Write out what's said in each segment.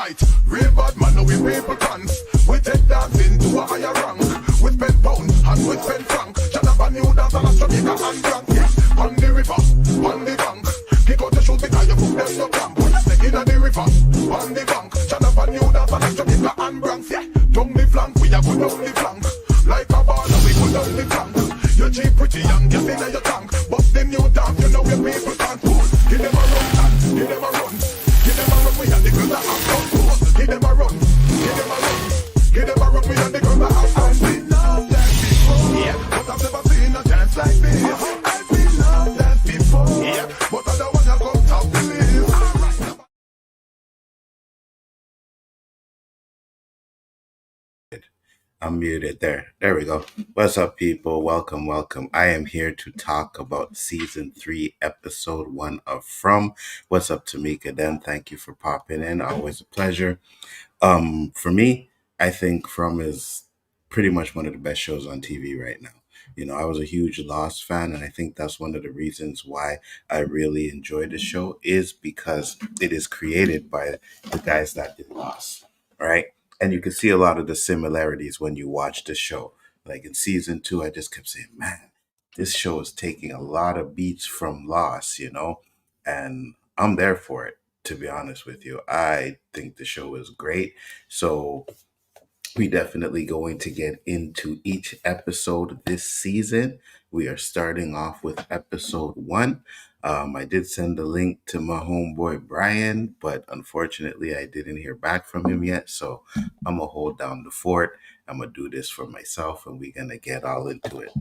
Alright, real bad man, now we people dance. We take dancing to a higher rank. We spend pound and we spend franc. Shut up a new dance and a Jamaica and drunk. Yes, on the river, on the bank. Kick out the shoes because you put them no camp. When you step in the river, on the bank. Shut up a new dance and a Jamaica and Bronx. Yeah, down the flank, we a go down the flank. Like a baller, we go down the flank. You cheap pretty young, get in your tank. But them new dance, you know where people can't pull. Give them a run, and give them a run. Give them a run, we and the girls that have done pull. Give them a run, give them a run. Give them a run, we and the girls that have done. I've been loved that before, yeah, but I've never seen a dance like this. I've been loved that before, yeah, but I don't wanna come top the list. Alright. I'm muted there. There we go. What's up, people? Welcome, welcome. I am here to talk about season 3, episode 1 of From. What's up, Tamika? Then thank you for popping in. Always a pleasure. For me, I think From is pretty much one of the best shows on TV right now. You know, I was a huge Lost fan, and I think that's one of the reasons why I really enjoy the show is because it is created by the guys that did Lost, right? And you can see a lot of the similarities when you watch the show. Like in season 2, I just kept saying, man, this show is taking a lot of beats from Lost, you know? And I'm there for it, to be honest with you. I think the show is great. So we definitely going to get into each episode this season. We are starting off with episode 1. I did send the link to my homeboy Brian, but unfortunately I didn't hear back from him yet. So I'm gonna hold down the fort. I'm gonna do this for myself, and we're gonna get all into it.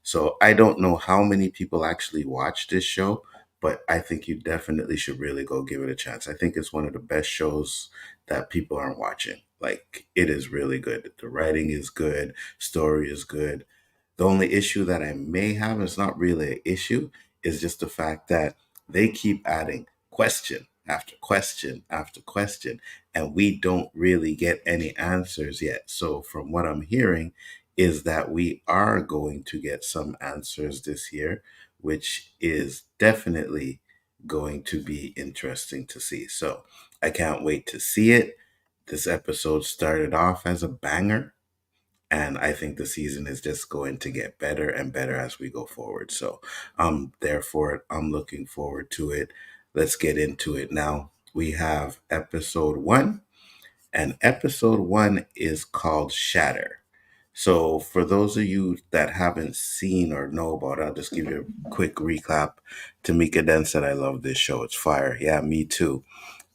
So I don't know how many people actually watch this show, but I think you definitely should really go give it a chance. I think it's one of the best shows that people aren't watching. Like, it is really good. The writing is good, story is good. The only issue that I may have, is not really an issue, is just the fact that they keep adding question after question after question, and we don't really get any answers yet. So, from what I'm hearing, is that we are going to get some answers this year, which is definitely going to be interesting to see. So, I can't wait to see it. This episode started off as a banger, and I think the season is just going to get better and better as we go forward. So I'm there for it. I'm looking forward to it. Let's get into it now. We have episode 1, and episode 1 is called Shatter. So, for those of you that haven't seen or know about it, I'll just give you a quick recap. Tamika then said, I love this show. It's fire. Yeah, me too.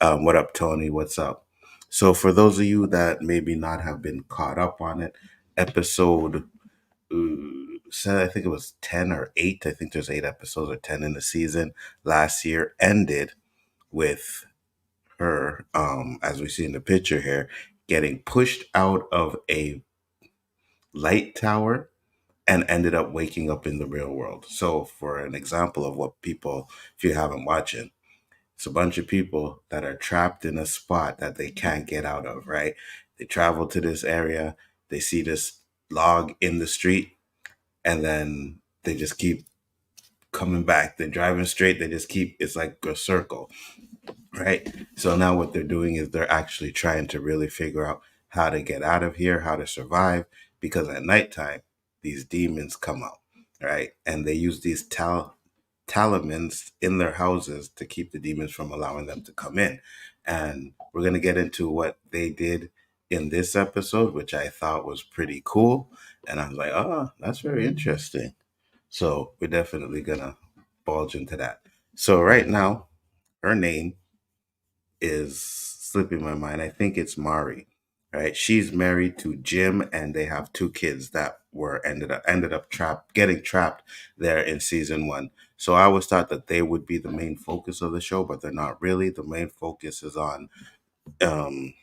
What up, Tony? What's up? So, for those of you that maybe not have been caught up on it, episode, I think it was 10 or 8. I think there's 8 episodes or 10 in the season. Last year ended with her, as we see in the picture here, getting pushed out of a light tower and ended up waking up in the real world. So, for an example of what people, if you haven't watched it, it's a bunch of people that are trapped in a spot that they can't get out of, right? They travel to this area, they see this log in the street, and then they just keep coming back. They're driving straight, they just keep, it's like a circle, right? So now what they're doing is they're actually trying to really figure out how to get out of here, how to survive, because at nighttime, these demons come out, right? And they use these talismans in their houses to keep the demons from allowing them to come in. And we're going to get into what they did in this episode, which I thought was pretty cool. And I was like, oh, that's very interesting. So we're definitely going to bulge into that. So right now, her name is slipping my mind. I think it's Mari, right? She's married to Jim, and they have 2 kids that were ended up getting trapped there in season 1. So I always thought that they would be the main focus of the show, but they're not really. The main focus um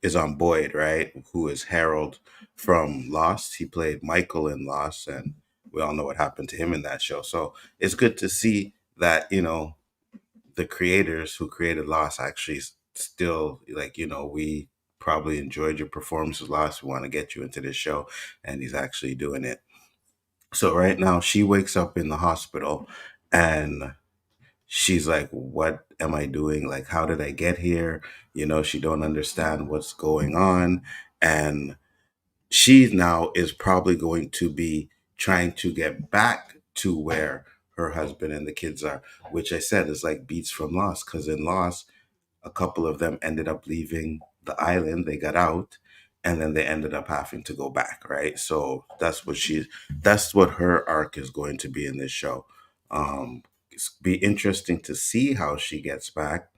is on Boyd, right? Who is Harold from Lost. He played Michael in Lost, and we all know what happened to him in that show. So it's good to see that, the creators who created Lost actually still, like, we probably enjoyed your performances Lost. We want to get you into this show, and he's actually doing it. So right now she wakes up in the hospital, and she's like, what am I doing? Like, how did I get here? She don't understand what's going on. And she now is probably going to be trying to get back to where her husband and the kids are, which I said is like beats from Lost, because in Lost, a couple of them ended up leaving the island. They got out, and then they ended up having to go back, right? So that's what her arc is going to be in this show. It's be interesting to see how she gets back.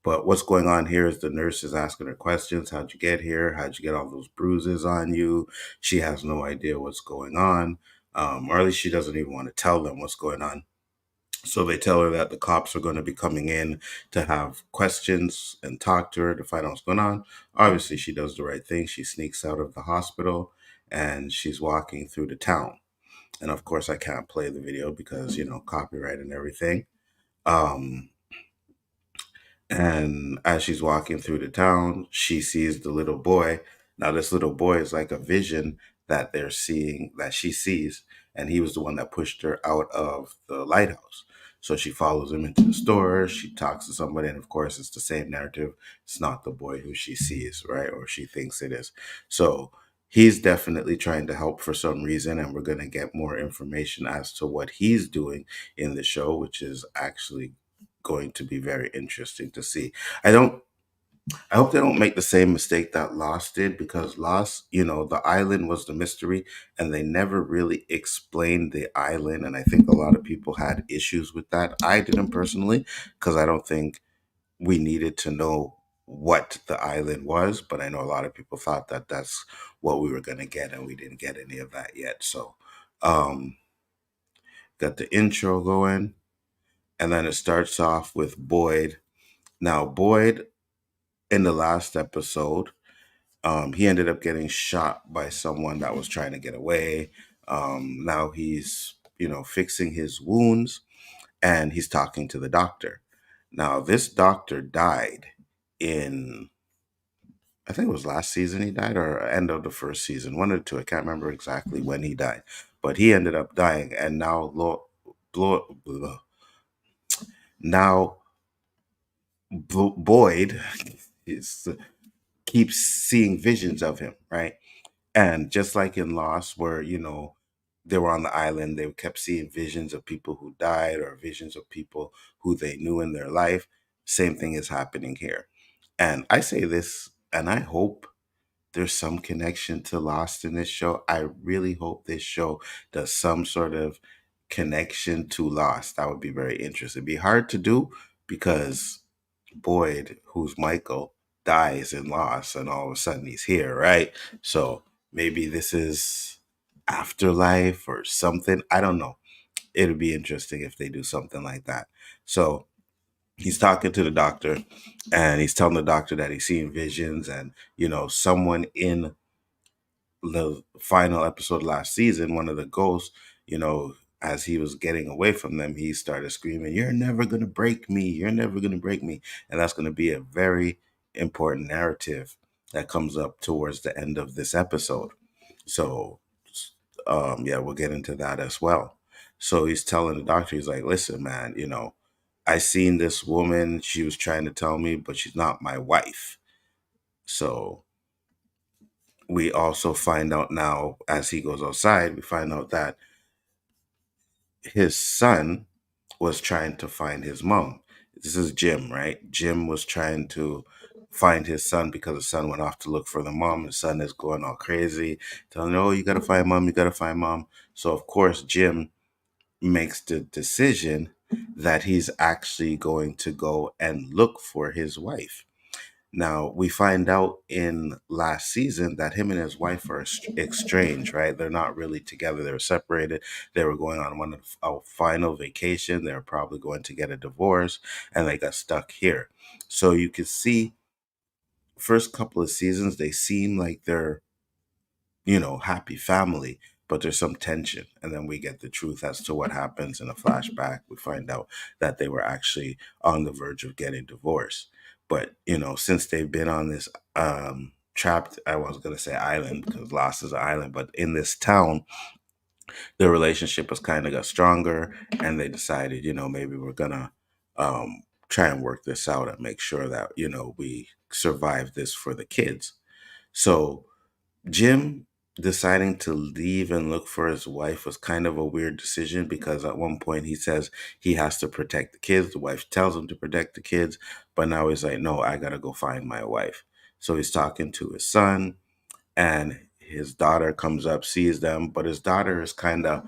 But what's going on here is the nurse is asking her questions. How'd you get here? How'd you get all those bruises on you? She has no idea what's going on. Or at least she doesn't even want to tell them what's going on. So they tell her that the cops are going to be coming in to have questions and talk to her to find out what's going on. Obviously, she does the right thing. She sneaks out of the hospital and she's walking through the town. And of course, I can't play the video because, copyright and everything. Um, and as she's walking through the town, she sees the little boy. Now, this little boy is like a vision that they're seeing, that she sees. And he was the one that pushed her out of the lighthouse. So she follows him into the store. She talks to somebody. And of course, it's the same narrative. It's not the boy who she sees, right? Or she thinks it is. So he's definitely trying to help for some reason. And we're going to get more information as to what he's doing in the show, which is actually going to be very interesting to see. I don't I hope they don't make the same mistake that Lost did, because Lost, the island was the mystery and they never really explained the island, and I think a lot of people had issues with that. I didn't personally, because I don't think we needed to know what the island was, but I know a lot of people thought that that's what we were going to get, and we didn't get any of that yet. So, um got the intro going, and then it starts off with Boyd. Now, Boyd, in the last episode, he ended up getting shot by someone that was trying to get away. Now he's, fixing his wounds, and he's talking to the doctor. Now, this doctor died in, I think it was last season he died, or end of the first season, one or two. I can't remember exactly when he died, but he ended up dying. And now, now Boyd is, keeps seeing visions of him, right? And just like in Lost, where, they were on the island, they kept seeing visions of people who died or visions of people who they knew in their life. Same thing is happening here. And I say this, and I hope there's some connection to Lost in this show. I really hope this show does some sort of connection to Lost. That would be very interesting. It'd be hard to do because Boyd, who's Michael, dies in Lost, and all of a sudden he's here, right? So maybe this is afterlife or something. I don't know. It'd be interesting if they do something like that. So he's talking to the doctor, and he's telling the doctor that he's seeing visions, and someone in the final episode last season, one of the ghosts, as he was getting away from them, he started screaming, "You're never going to break me. You're never going to break me." And that's going to be a very important narrative that comes up towards the end of this episode. So, yeah, we'll get into that as well. So he's telling the doctor, he's like, "Listen, man, I seen this woman. She was trying to tell me, but she's not my wife." So we also find out now, as he goes outside, we find out that his son was trying to find his mom. This is Jim, right? Jim was trying to find his son because his son went off to look for the mom. His son is going all crazy, telling him, "Oh, you got to find mom. You got to find mom." So, of course, Jim makes the decision that he's actually going to go and look for his wife. Now, we find out in last season that him and his wife are estranged, right? They're not really together. They were separated. They were going on a final vacation. They were probably going to get a divorce, and they got stuck here. So you can see, first couple of seasons, they seem like they're, happy family, but there's some tension. And then we get the truth as to what happens in a flashback. We find out that they were actually on the verge of getting divorced. But, since they've been on this trapped, I was going to say island because Lost is an island, but in this town, their relationship has kind of got stronger, and they decided, maybe we're going to try and work this out and make sure that we survive this for the kids. So Jim deciding to leave and look for his wife was kind of a weird decision, because at one point he says he has to protect the kids. The wife tells him to protect the kids, but now he's like, no, I gotta go find my wife. So he's talking to his son, and his daughter comes up, sees them, but his daughter is kind of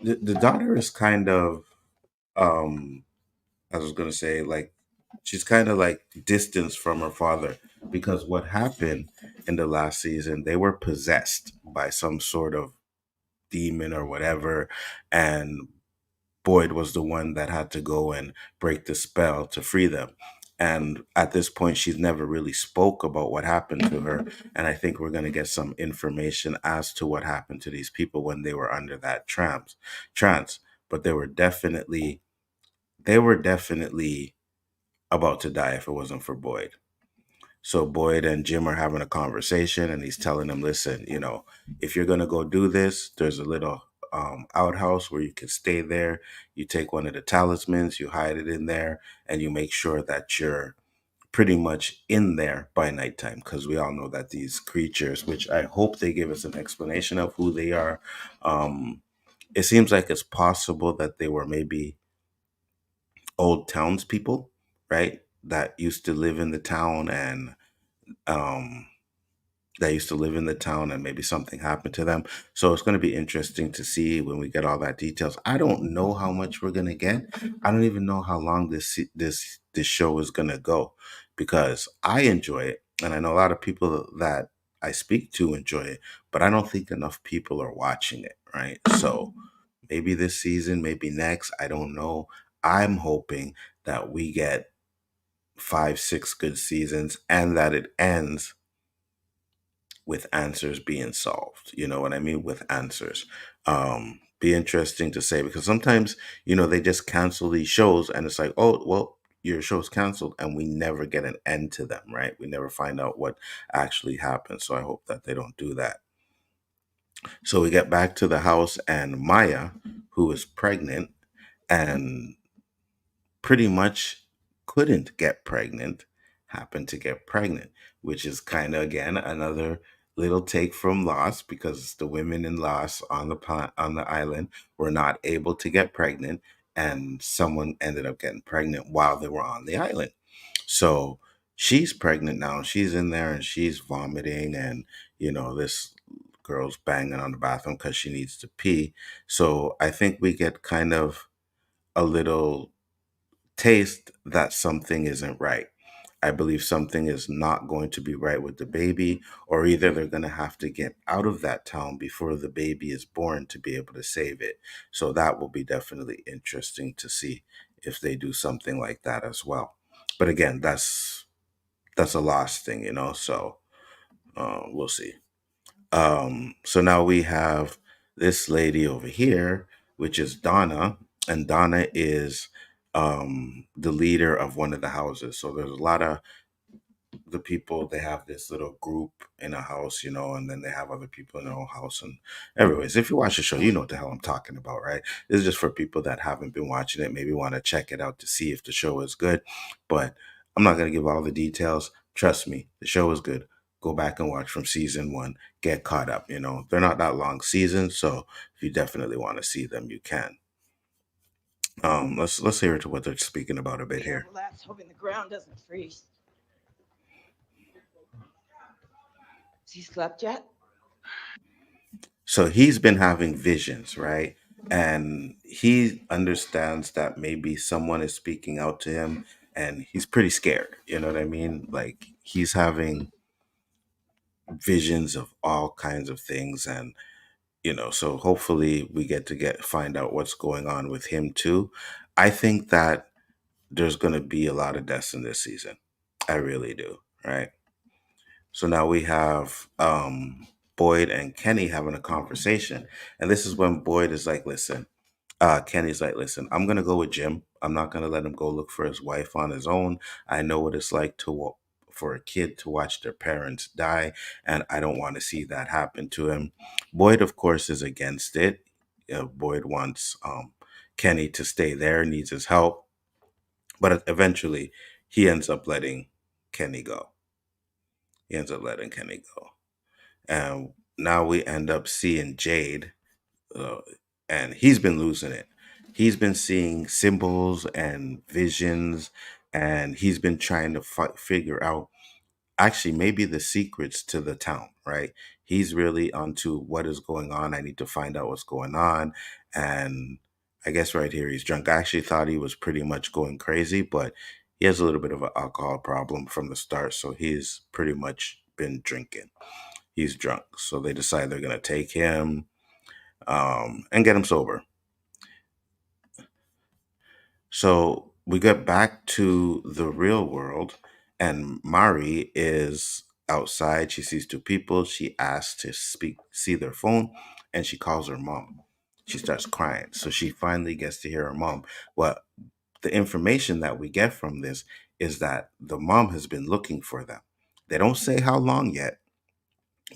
the daughter is kind of um I was gonna say, like, she's kind of like distanced from her father, because what happened in the last season, they were possessed by some sort of demon or whatever, and Boyd was the one that had to go and break the spell to free them. And at this point, she's never really spoke about what happened to her. And I think we're going to get some information as to what happened to these people when they were under that trance. But they were definitely about to die if it wasn't for Boyd. So Boyd and Jim are having a conversation, and he's telling him, listen, if you're going to go do this, there's a little outhouse where you can stay there. You take one of the talismans, you hide it in there, and you make sure that you're pretty much in there by nighttime, because we all know that these creatures, which I hope they give us an explanation of who they are, um, it seems like it's possible that they were maybe old townspeople, right? That used to live in the town, and um, maybe something happened to them. So it's going to be interesting to see when we get all that details. I don't know how much we're going to get. I don't even know how long this show is going to go, because I enjoy it, and I know a lot of people that I speak to enjoy it, but I don't think enough people are watching it, right? So maybe this season, maybe next, I don't know. I'm hoping that we get 5, 6 good seasons, and that it ends with answers being solved. You know what I mean? With answers. Be interesting to say, because sometimes, they just cancel these shows, and it's like, oh, well, your show's canceled, and we never get an end to them, right? We never find out what actually happened. So I hope that they don't do that. So we get back to the house, and Maya, who is pregnant, and pretty much couldn't get pregnant, happened to get pregnant, which is kind of, again, another little take from Lost, because the women in Lost on on the island were not able to get pregnant, and someone ended up getting pregnant while they were on the island. So she's pregnant now. She's in there and she's vomiting, and this girl's banging on the bathroom because she needs to pee. So I think we get kind of a little taste that something isn't right. I believe something is not going to be right with the baby, or either they're going to have to get out of that town before the baby is born to be able to save it. So that will be definitely interesting to see if they do something like that as well. But again, that's a lost thing, So we'll see. So now we have this lady over here, which is Donna, and Donna is the leader of one of the houses. So there's a lot of the people, they have this little group in a house, and then they have other people in their own house. And anyways, if you watch the show, you know what the hell I'm talking about, right? This is just for people that haven't been watching it, maybe want to check it out to see if the show is good. But I'm not going to give all the details. Trust me, the show is good. Go back and watch from season 1. Get caught up. They're not that long seasons, so if you definitely want to see them, you can. Let's hear to what they're speaking about a bit here. Careful, that's hoping the ground doesn't freeze. Has he slept yet? So he's been having visions, right? And he understands that maybe someone is speaking out to him, and he's pretty scared. You know what I mean? Like, he's having visions of all kinds of things, and so hopefully we get to find out what's going on with him too. I think that there's going to be a lot of deaths in this season. I really do, right? So now we have Boyd and Kenny having a conversation. And this is when Boyd is like, listen, Kenny's like, listen, I'm going to go with Jim. I'm not going to let him go look for his wife on his own. I know what it's like for a kid to watch their parents die, and I don't want to see that happen to him. Boyd, of course, is against it. Boyd wants Kenny to stay there, needs his help. But eventually, he ends up letting Kenny go. He ends up letting Kenny go. And now we end up seeing Jade, uh, and he's been losing it. He's been seeing symbols and visions, and he's been trying to figure out actually maybe the secrets to the town, right? He's really onto what is going on. I need to find out what's going on. And I guess right here he's drunk. I actually thought he was pretty much going crazy, but he has a little bit of an alcohol problem from the start. So he's pretty much been drinking. He's drunk. So they decide they're going to take him and get him sober. So we get back to the real world, and Mari is outside. She sees two people. She asks to see their phone, and she calls her mom. She starts crying. So she finally gets to hear her mom. Well, the information that we get from this is that the mom has been looking for them. They don't say how long yet,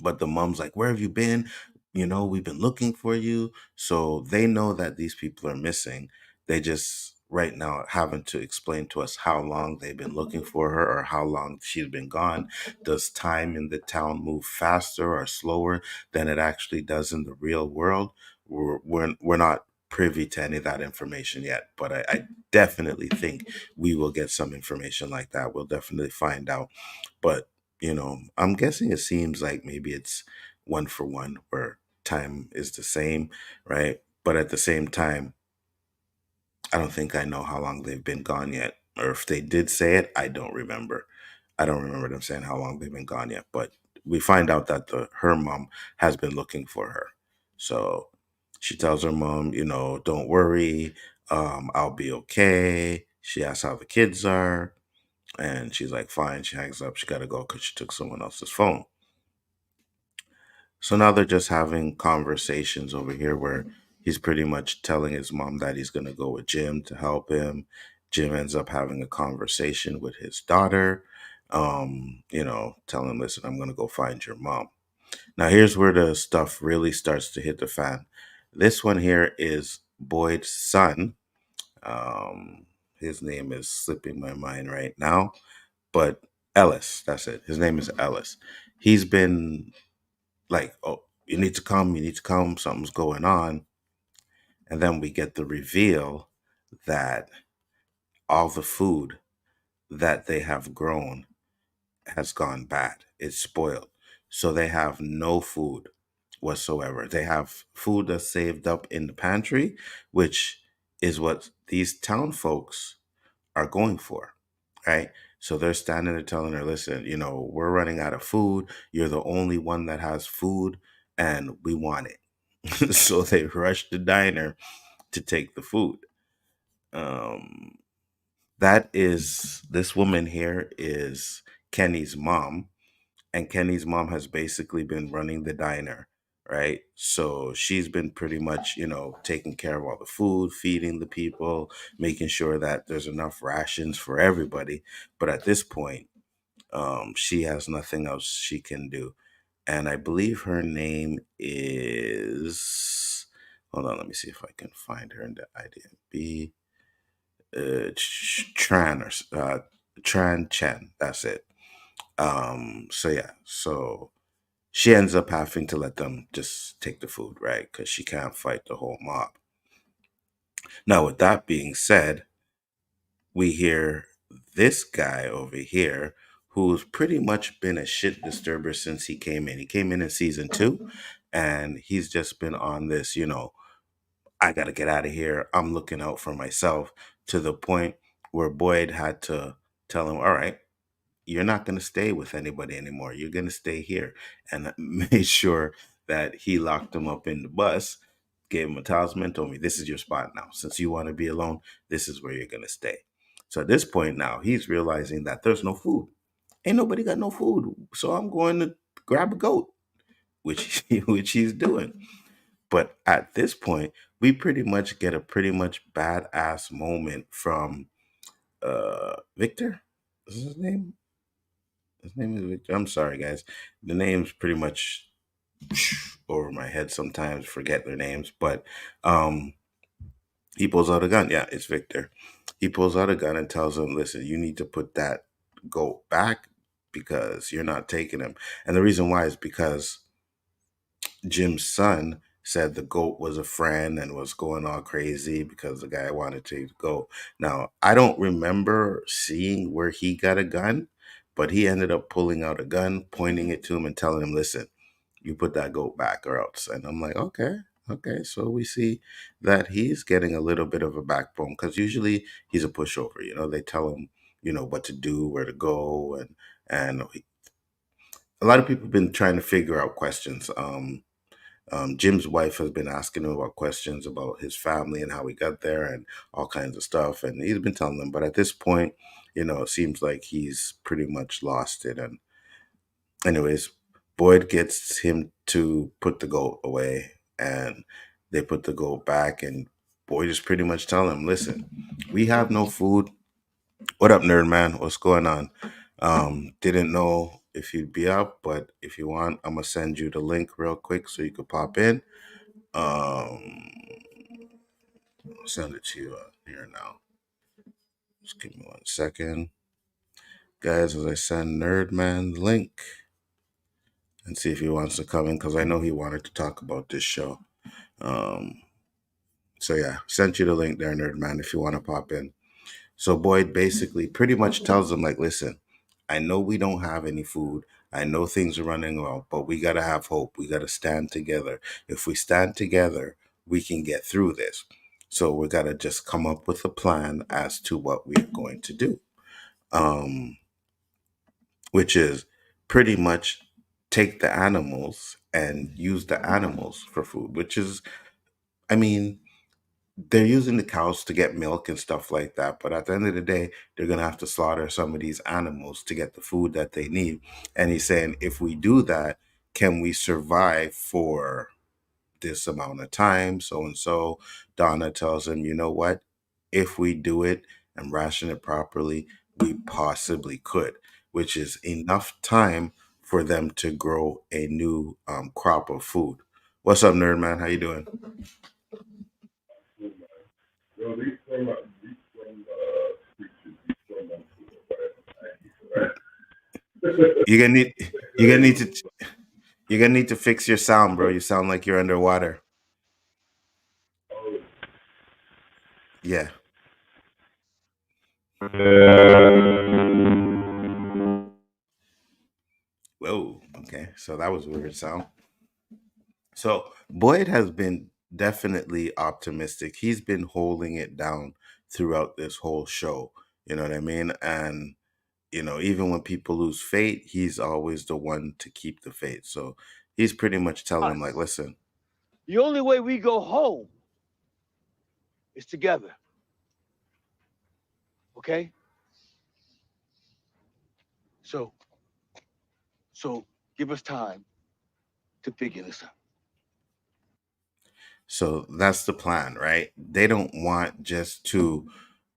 but the mom's like, "Where have you been? We've been looking for you." So they know that these people are missing. They just right now having to explain to us how long they've been looking for her or how long she's been gone. Does time in the town move faster or slower than it actually does in the real world? We're not privy to any of that information yet, but I definitely think we will get some information like that. We'll definitely find out. But I'm guessing it seems like maybe it's one for one where time is the same, right? But at the same time, I don't think I know how long they've been gone yet. Or if they did say it, I don't remember. I don't remember them saying how long they've been gone yet. But we find out that her mom has been looking for her. So she tells her mom, don't worry, I'll be okay. She asks how the kids are. And she's like, fine. She hangs up. She got to go because she took someone else's phone. So now they're just having conversations over here where he's pretty much telling his mom that he's going to go with Jim to help him. Jim ends up having a conversation with his daughter, telling him, listen, I'm going to go find your mom. Now, here's where the stuff really starts to hit the fan. This one here is Boyd's son. His name is slipping my mind right now, but Ellis, that's it. His name is Ellis. He's been like, oh, you need to come, something's going on. And then we get the reveal that all the food that they have grown has gone bad. It's spoiled. So they have no food whatsoever. They have food that's saved up in the pantry, which is what these town folks are going for, right? So they're standing there telling her, listen, we're running out of food. You're the only one that has food and we want it. So they rush the diner to take the food. Um, that is, this woman here is Kenny's mom, and Kenny's mom has basically been running the diner, right? So she's been pretty much, taking care of all the food, feeding the people, making sure that there's enough rations for everybody. But at this point, she has nothing else she can do. And I believe her name is. Hold on, let me see if I can find her in the IDMB. Tran or Tian-Chen. That's it. So yeah, so she ends up having to let them just take the food, right? Because she can't fight the whole mob. Now, with that being said, we hear this guy over here who's pretty much been a shit disturber since he came in. He came in season 2, and he's just been on this, I got to get out of here. I'm looking out for myself, to the point where Boyd had to tell him, all right, you're not going to stay with anybody anymore. You're going to stay here. And made sure that he locked him up in the bus, gave him a talisman, told me, this is your spot now. Since you want to be alone, this is where you're going to stay. So at this point now, he's realizing that there's no food. Ain't nobody got no food. So I'm going to grab a goat, which he's doing. But at this point, we pretty much get a pretty much badass moment from Victor. Is his name? His name is Victor. I'm sorry, guys. The names pretty much over my head sometimes. Forget their names, but um, He pulls out a gun. Yeah, it's Victor. He pulls out a gun and tells him, listen, you need to put that goat back because you're not taking him. And the reason why is because Jim's son said the goat was a friend and was going all crazy because the guy wanted to go. Now, I don't remember seeing where he got a gun, but he ended up pulling out a gun, pointing it to him, and telling him, listen, you put that goat back or else. And I'm like, okay, okay. So we see that he's getting a little bit of a backbone because usually he's a pushover. They tell him, what to do, where to go, and a lot of people have been trying to figure out questions. Jim's wife has been asking him about questions about his family and how he got there and all kinds of stuff. And he's been telling them. But at this point, it seems like he's pretty much lost it. And, anyways, Boyd gets him to put the goat away. And they put the goat back. And Boyd is pretty much telling him, listen, we have no food. What up, nerd man? What's going on? Didn't know if you'd be up, but if you want, I'm gonna send you the link real quick so you could pop in. Um, I'll send it to you here now. Just give me 1 second, guys, as I send Nerdman the link and see if he wants to come in because I know he wanted to talk about this show. Um, so yeah, sent you the link there, Nerdman, if you want to pop in. So Boyd basically pretty much tells them like, listen, I know we don't have any food. I know things are running well, but we gotta have hope. We gotta stand together. If we stand together, we can get through this. So we gotta just come up with a plan as to what we're going to do. Um, which is pretty much take the animals and use the animals for food, which is, I mean, they're using the cows to get milk and stuff like that. But at the end of the day, they're going to have to slaughter some of these animals to get the food that they need. And he's saying, if we do that, can we survive for this amount of time? So and so. Donna tells him, you know what? If we do it and ration it properly, we possibly could, which is enough time for them to grow a new crop of food. What's up, nerd man? How you doing? You're gonna need you're gonna need to you're gonna need to fix your sound, bro. You sound like you're underwater. Yeah. Whoa. Okay. So that was a weird sound. So Boyd has been definitely optimistic. He's been holding it down throughout this whole show. You know what I mean? And even when people lose faith, he's always the one to keep the faith. So he's pretty much telling them, like, Us. listen, The only way we go home is together. Okay? So, so give us time to figure this out. so that's the plan, right? They don't want just to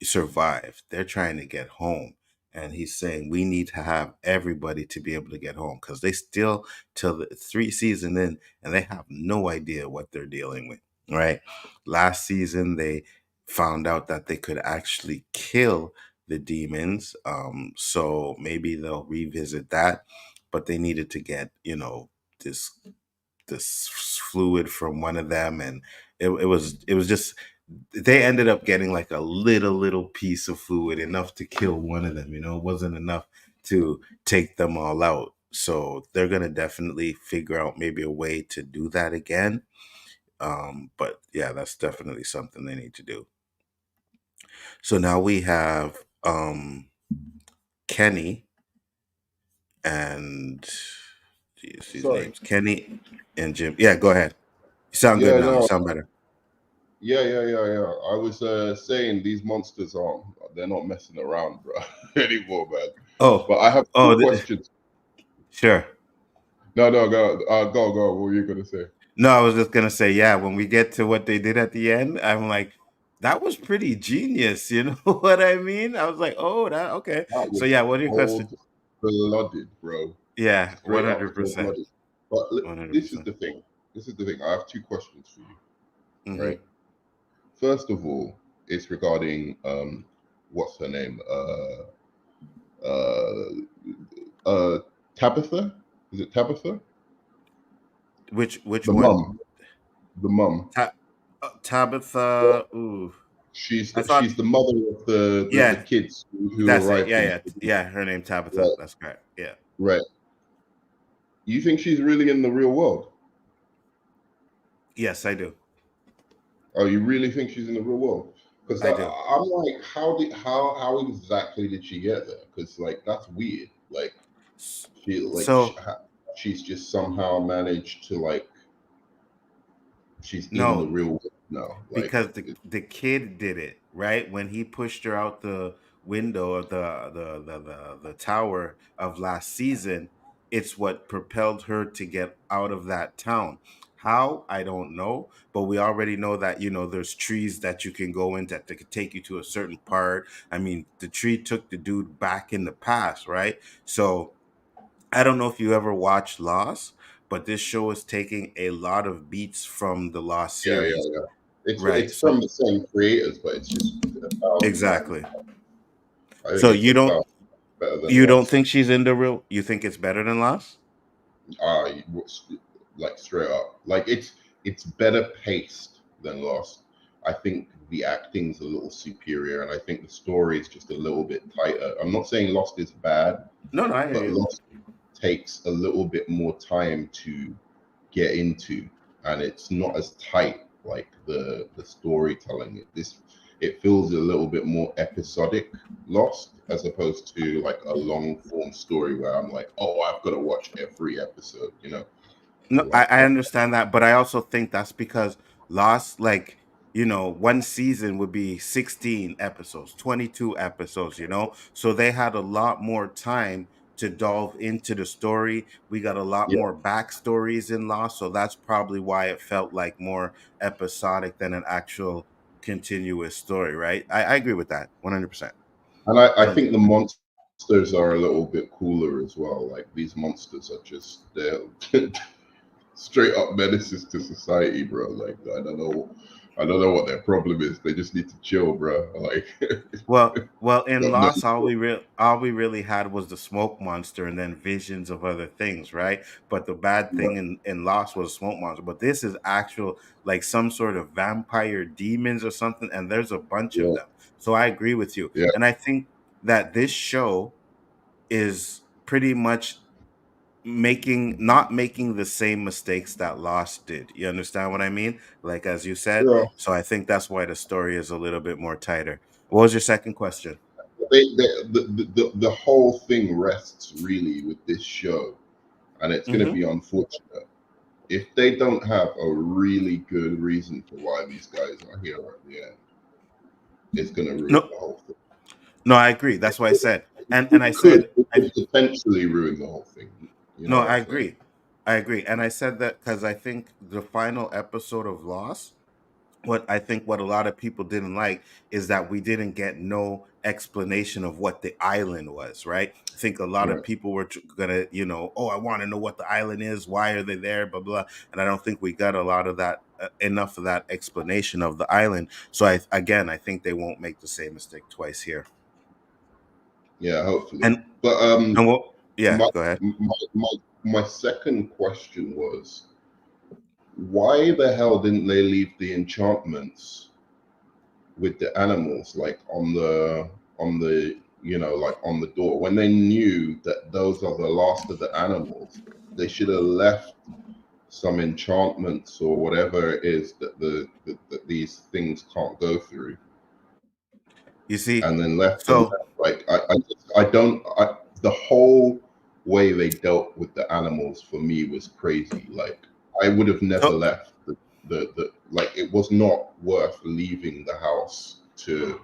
survive. They're trying to get home. And he's saying we need to have everybody to be able to get home because they still till the three season in and they have no idea what they're dealing with. Right. Last season they found out that they could actually kill the demons. So maybe they'll revisit that. But they needed to get, this this fluid from one of them, and it was just they ended up getting like a little piece of fluid, enough to kill one of them. It wasn't enough to take them all out. So they're gonna definitely figure out maybe a way to do that again. But yeah, that's definitely something they need to do. So now we have Kenny and geez, these Sorry. names Kenny and Jim. Yeah, go ahead. You sound good Yeah, now. You no. sound better. Yeah. I was saying these monsters aren't. They're not messing around, bro, anymore, man. Oh, But I have two oh, questions. sure. No, go. Go. What were you gonna say? No, I was just gonna say, yeah. When we get to what they did at the end, I'm like, that was pretty genius. You know what I mean? I was like, oh, that okay. That So was yeah, what are your questions? cold blooded, bro. Yeah, one Straight up hundred cold percent, blooded. But one hundred this is percent. the thing. This is the thing. I have two questions for you, Mm-hmm. right? First of all, it's regarding what's her name? Uh, Tabitha. Is it Tabitha? Which The one? mum. The mum. Tabitha. Ooh, I thought. She's the mother of the Yeah, kids who that's it. arrived Yeah, in yeah, Sydney. yeah. Her name Tabitha. Right, That's correct. Yeah. right. You think she's really in the real world? Yes, I do. Oh, you really think she's in the real world? Because I do. I'm like, how exactly did she get there? Because like that's weird. Like S- she, So she's just somehow managed to like she's in the no, real world now. Like because the kid did it right when he pushed her out the window of the tower of last season. It's what propelled her to get out of that town. How, I don't know, but we already know that there's trees that you can go in that could take you to a certain part. I mean, the tree took the dude back in the past, right? So I don't know if you ever watched Lost, but this show is taking a lot of beats from the Lost yeah, yeah, series. yeah. It's Right. from So the same creators, but it's just a thousand times. exactly. I think So it's you a don't thousand better than you don't Lost. think she's in the real? You think it's better than Lost? Uh, like straight up, like it's better paced than Lost. I think the acting's a little superior, and I think the story is just a little bit tighter. I'm not saying Lost is bad, No, no, I hear but you. Lost takes a little bit more time to get into, and it's not as tight like the storytelling. It feels a little bit more episodic, Lost, as opposed to like a long form story where I'm like, oh, I've got to watch every episode, you know. No, I, Like I understand that, but I also think that's because Lost, like, one season would be 16 episodes, 22 episodes. So they had a lot more time to delve into the story. We got a lot yeah, more backstories in Lost, so that's probably why it felt like more episodic than an actual continuous story, right? I agree with that 100%. and I I don't think think the monsters are a little bit cooler as well. Like these monsters are just they're straight up menaces to society, bro. Like I don't know what their problem is. They just need to chill, bro. Like Well, in got no Lost, all we really had was the smoke monster and then visions of other things, right? But the bad yeah, thing in Lost was smoke monster. But this is actual like some sort of vampire demons or something, and there's a bunch of yeah, them. So I agree with you, yeah, and I think that this show is pretty much making not making the same mistakes that Lost did. You understand what I mean? Like as you said. yeah. So I think that's why the story is a little bit more tighter. What was your second question? The whole thing rests really with this show, and it's going to Hmm. be unfortunate if they don't have a really good reason for why these guys are here at the end. It's going to ruin No, the whole thing. no, I agree. That's what I said, and I Could said, it could potentially ruin the whole thing. You know no, what I I'm saying? agree, I agree, and I said that because I think the final episode of Lost, what a lot of people didn't like is that we didn't get no explanation of what the island was, right? I think a lot of Right. people were gonna, oh, I want to know what the island is, why are they there, blah blah, and I don't think we got a lot of that, enough of that explanation of the island. So I think they won't make the same mistake twice here. Yeah. Hopefully. And But and what? Yeah, my go ahead. my second question was, why the hell didn't they leave the enchantments with the animals like on the like on the door when they knew that those are the last of the animals? They should have left some enchantments or whatever it is that these things can't go through, You see, and then left them so there. Like I don't the whole way they dealt with the animals for me was crazy. Like I would have never so left the like it was not worth leaving the house to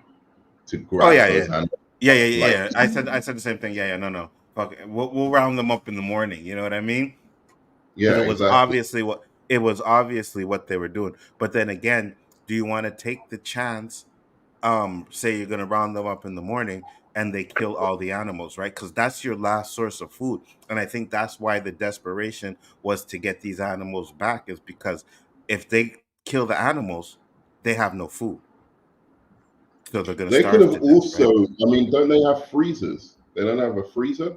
oh grab yeah, yeah, those animals. yeah, yeah, yeah, Like yeah. I said the same thing. Yeah, yeah, no, no. Fuck it. We'll round them up in the morning. You know what I mean? Because yeah, exactly. it was obviously what they were doing. But then again, do you want to take the chance? Say you're gonna round them up in the morning and they kill all the animals, right? Because that's your last source of food. And I think that's why the desperation was to get these animals back, is because if they kill the animals, they have no food. So they're gonna They could starve have to death, also, right? I mean, don't they have freezers? They don't have a freezer?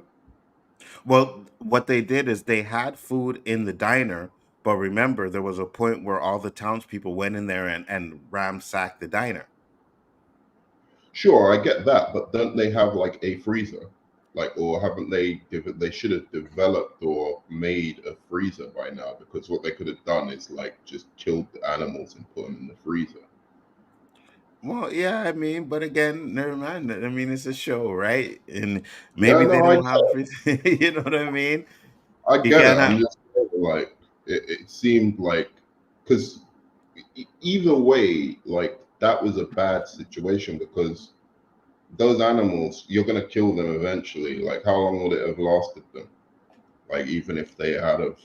Well, what they did is they had food in the diner, but remember there was a point where all the townspeople went in there and ransacked the diner. Sure, I get that, but don't they have like a freezer? Like, or haven't they should have developed or made a freezer by now, because what they could have done is like just killed the animals and put them in the freezer. Well, yeah, I mean, but again, never mind. I mean, it's a show, right? And Yeah, maybe they no, don't have, you know what I mean? I You get it. can't I'm have. just saying, like it seemed like, because either way, like that was a bad situation, because those animals, you're gonna kill them eventually. Like, how long would it have lasted them? Like, even if they had of,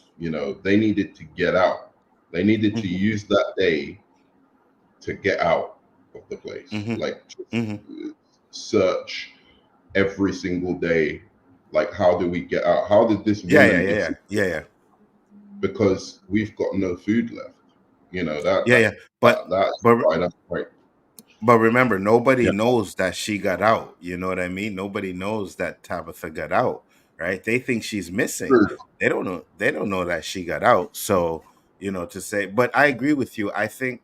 they needed to get out. They needed to Hmm. use that day to get out of the place. Hmm. Like, just Hmm. search every single day. Like, how do we get out? How did this Yeah, yeah, woman yeah, just, yeah, yeah, yeah, because we've got no food left? That yeah, yeah. But that's but right. That's right. But remember, nobody Yeah. knows that she got out. You know what I mean? Nobody knows that Tabitha got out, right? They think she's missing. True. They don't know. They don't know that she got out. So, to say, but I agree with you. I think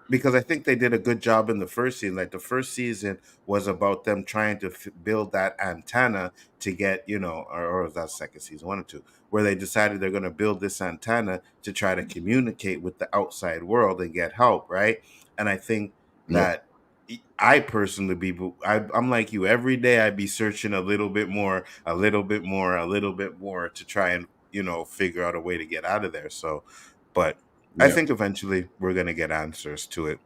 because I think they did a good job in the first season. Like the first season was about them trying to build that antenna to get, or was that second season, one or two, where they decided they're going to build this antenna to try to communicate with the outside world and get help, right? And I think Yeah. that I personally I'm like you. Every day I'd be searching a little bit more, a little bit more, a little bit more to try and figure out a way to get out of there. So, but I Yeah. think eventually we're gonna get answers to it.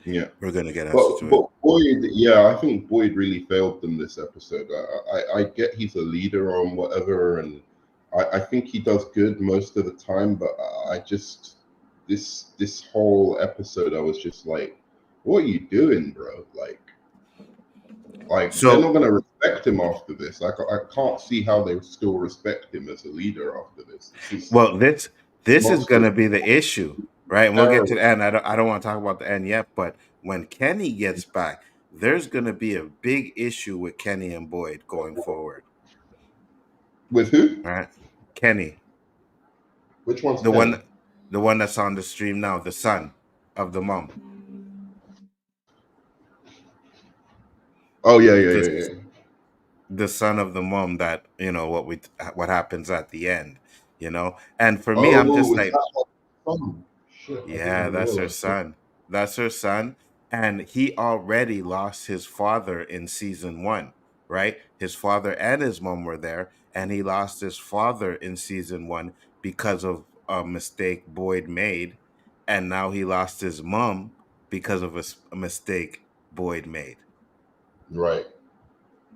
Yeah. We're gonna get answers But to it. but Boyd, yeah, I think Boyd really failed them this episode. I get he's a leader or whatever, and I think he does good most of the time. But I just, this whole episode, I was just like, what are you doing, bro? Like they're not So, gonna respect him after this. I can't see how they still respect him as a leader after this. This is well, this is monstrous, gonna be the issue, right? And we'll get to terrible. the end. I don't want to talk about the end yet, but when Kenny gets back, there's gonna be a big issue with Kenny and Boyd going forward. With who? Right? Kenny, Which one's the Kenny? one, the one that's on the stream now, the son of the mom, Oh yeah, yeah, the yeah, yeah. the son of the mom that what happens at the end. And for me, I'm Oh, just is like, that like fun? Shit, I didn't yeah, even that's her realize. son. That's her son. And he already lost his father in season one, right? His father and his mom were there, and he lost his father in season one because of a mistake Boyd made. And now he lost his mom because of a mistake Boyd made. Right.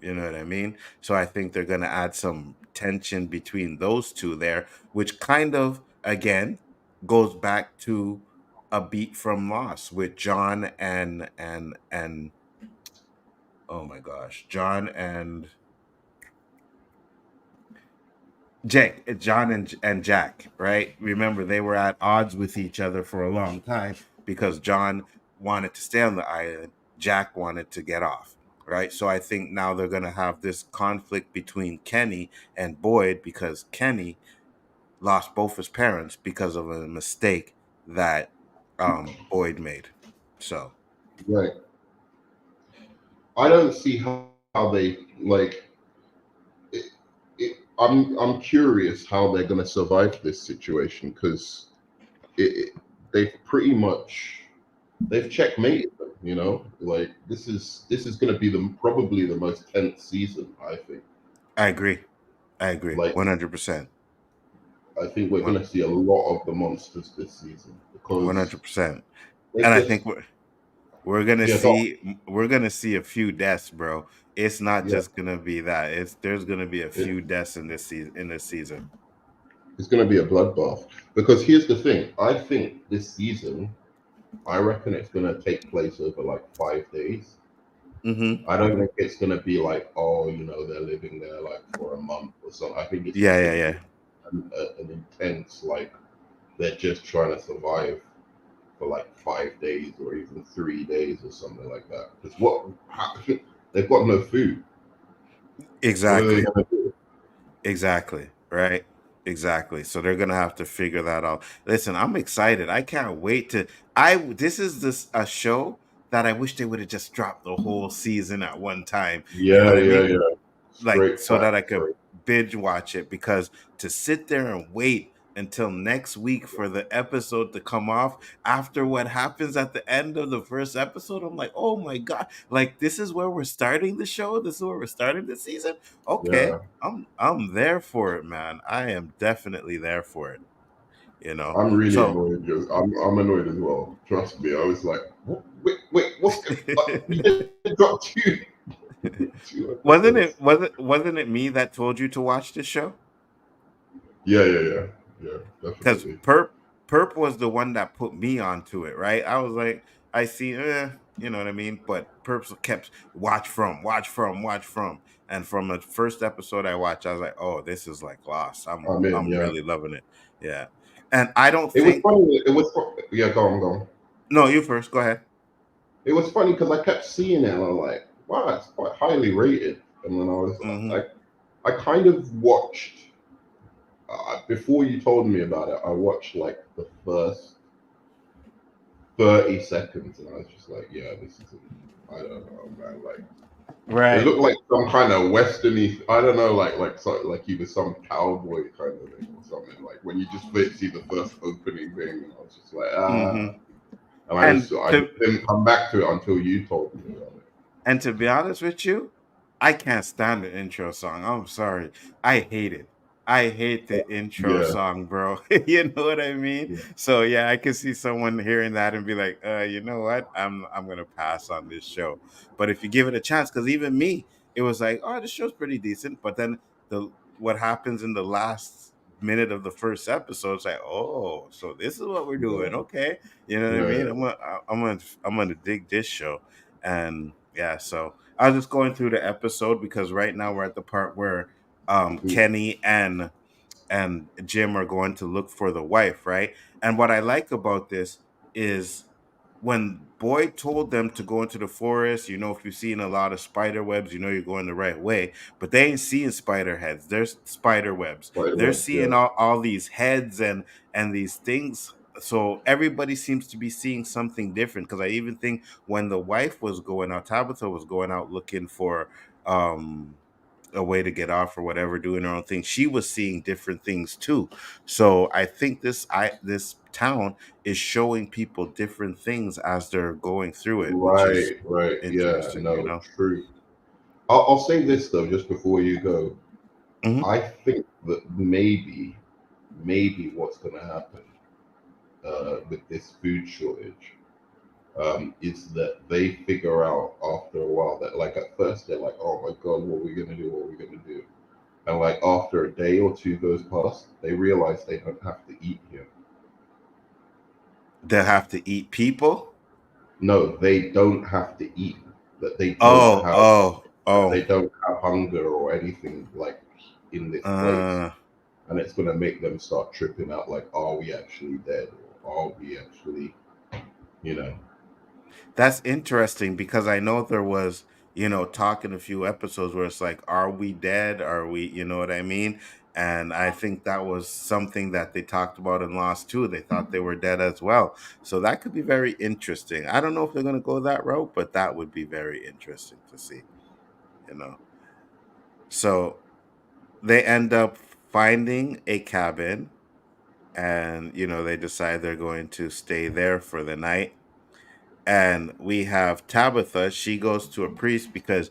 You know what I mean? So I think they're going to add some tension between those two there, which kind of, again, goes back to a beat from Lost with John and oh my gosh, John and John and Jack, right? Remember, they were at odds with each other for a long time because John wanted to stay on the island, Jack wanted to get off, right? So I think now they're going to have this conflict between Kenny and Boyd because Kenny lost both his parents because of a mistake that Boyd made. So Right. I don't see how they like it, I'm curious how they're going to survive this situation, because they've pretty much, they've checkmated them. Like this is going to be probably the most tense season, I think. I agree. I agree. Like, 100%. I think we're going to see a lot of the monsters this season, because 100%. they And I think just, we're gonna yeah, go, see a few deaths, bro. It's not yeah. just gonna be that. There's gonna be a It, few deaths in this season. it's going to be a bloodbath, because here's the thing. I think this season, I reckon it's going to take place over like 5 days. Mm-hmm. I don't think it's going to be like, oh, they're living there like for a month or something. I think it's Yeah, just yeah, going to be yeah. an intense, like, they're just trying to survive for like 5 days or even 3 days or something like that. Because they've got no food. What are they Exactly. gonna do? Exactly. Right. Exactly. So they're gonna have to figure that out. Listen, I'm excited. I can't wait to. This is a show that I wish they would have just dropped the whole season at one time. You know Yeah, what I yeah, mean? yeah. Like Straight so that I facts, could right? binge watch it, because to sit there and wait until next week for the episode to come off after what happens at the end of the first episode, I'm like, oh my god, like this is where we're starting the show, this is where we're starting the season. Okay, Yeah. I'm there for it, man. I am definitely there for it, you know. I'm really So annoyed. I'm annoyed as well. Trust me. I was like, wait, what's going on? We just got two episodes. wasn't it me that told you to watch this show? Yeah, Because definitely. Perp was the one that put me onto it, right? I was like, I see, you know what I mean. But Perp kept watch from, and from the first episode I watched, I was like, oh, this is like Lost. I'm in. I'm Yeah. really loving it. Yeah, and I don't It was think. funny. Yeah. Go on. No, you first. Go ahead. It was funny because I kept seeing it and I'm like, wow, it's quite highly rated. And then I was Hmm. like, I kind of watched before you told me about it. I watched like the first 30 seconds and I was just like, yeah, this isn't. I don't know, man. Like it Right. looked like some kind of westerny. I don't know, like he was some cowboy kind of thing or something. Like when you just see the first opening thing, and I was just like, Hmm. and And I just didn't come back to it until you told me about it. to be honest with you, I can't stand the intro song. I'm sorry. I hate it. I hate the intro Yeah, song, bro. You know what I mean? yeah, So yeah, I can see someone hearing that and be like, you know what? I'm gonna pass on this show. But if you give it a chance, because even me, it was like, oh, this show's pretty decent. But then the what happens in the last minute of the first episode, it's like, oh, so this is what we're yeah, doing. Okay. You know what I yeah, mean? yeah. I'm gonna dig this show. And yeah, so I was just going through the episode because right now we're at the part where Mhm. Kenny and Jim are going to look for the wife, right? And what I like about this is when Boyd told them to go into the forest, if you're seeing a lot of spider webs, you're going the right way. But they ain't seeing spider heads. There's spider webs. Quite They're well, seeing yeah. all these heads and these things. So everybody seems to be seeing something different. Because I even think when the wife was going out, Tabitha was going out looking for a way to get off or whatever, doing her own thing, she was seeing different things too. So I think this town is showing people different things as they're going through it, which is Right. Yeah, interesting, no, true. I'll say this though, just before you go. Mhm. I think that maybe what's going to happen with this food shortage is that they figure out after a while that, like, at first they're like, oh my god, what are we going to do? What are we going to do? And like after a day or two goes past, they realize they don't have to eat here. They'll have to eat people. No, they don't have to eat. That Oh, oh, they oh. don't have hunger or anything like in this place. uh And it's going to make them start tripping out like, are we actually dead? Or are we actually, you know? that's interesting, because I know there was, talk in a few episodes where it's like, are we dead? Are we, you know what I mean? And I think that was something that they talked about in Lost too. They thought they were dead as well. So that could be very interesting. I don't know if they're going to go that route, but that would be very interesting to see, you know. So they end up finding a cabin, and, they decide they're going to stay there for the night. And we have Tabitha. She goes to a priest because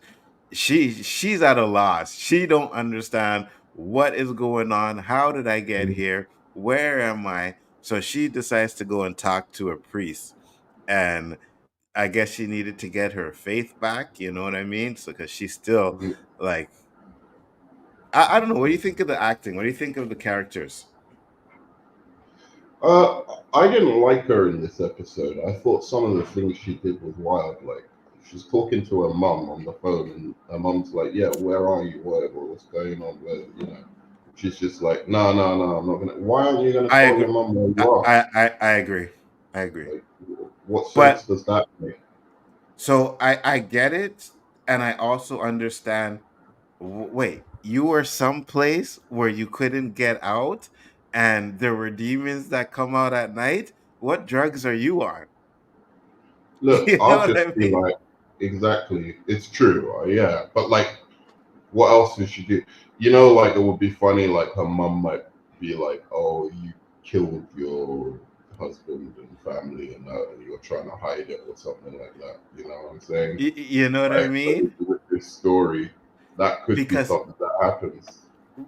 she's at a loss. She don't understand what is going on. How did I get here? Where am I? So she decides to go and talk to a priest. And I guess she needed to get her faith back. You know what I mean? So because she's still Mhm. like, I don't know. What do you think of the acting? What do you think of the characters? Uh, I didn't like her in this episode. I thought some of the things she did was wild. Like she's talking to her mum on the phone, and her mum's like, "Yeah, where are you? What's going on? She's just like, no, I'm not gonna. Why aren't you gonna I tell agree. your mum where you are? I agree. I agree. What sense But does that make? so I get it, and I also understand. Wait, you were someplace where you couldn't get out, and there were demons that come out at night. What drugs are you on? Look, You know I'll what just I be mean? like, exactly, it's true, yeah. But like, what else did she do? You know, like it would be funny, like her mum might be like, "Oh, you killed your husband and family and that, and you're trying to hide it or something like that." You know what I'm saying? You know what I Like mean? with this story, that could be Because something that happens.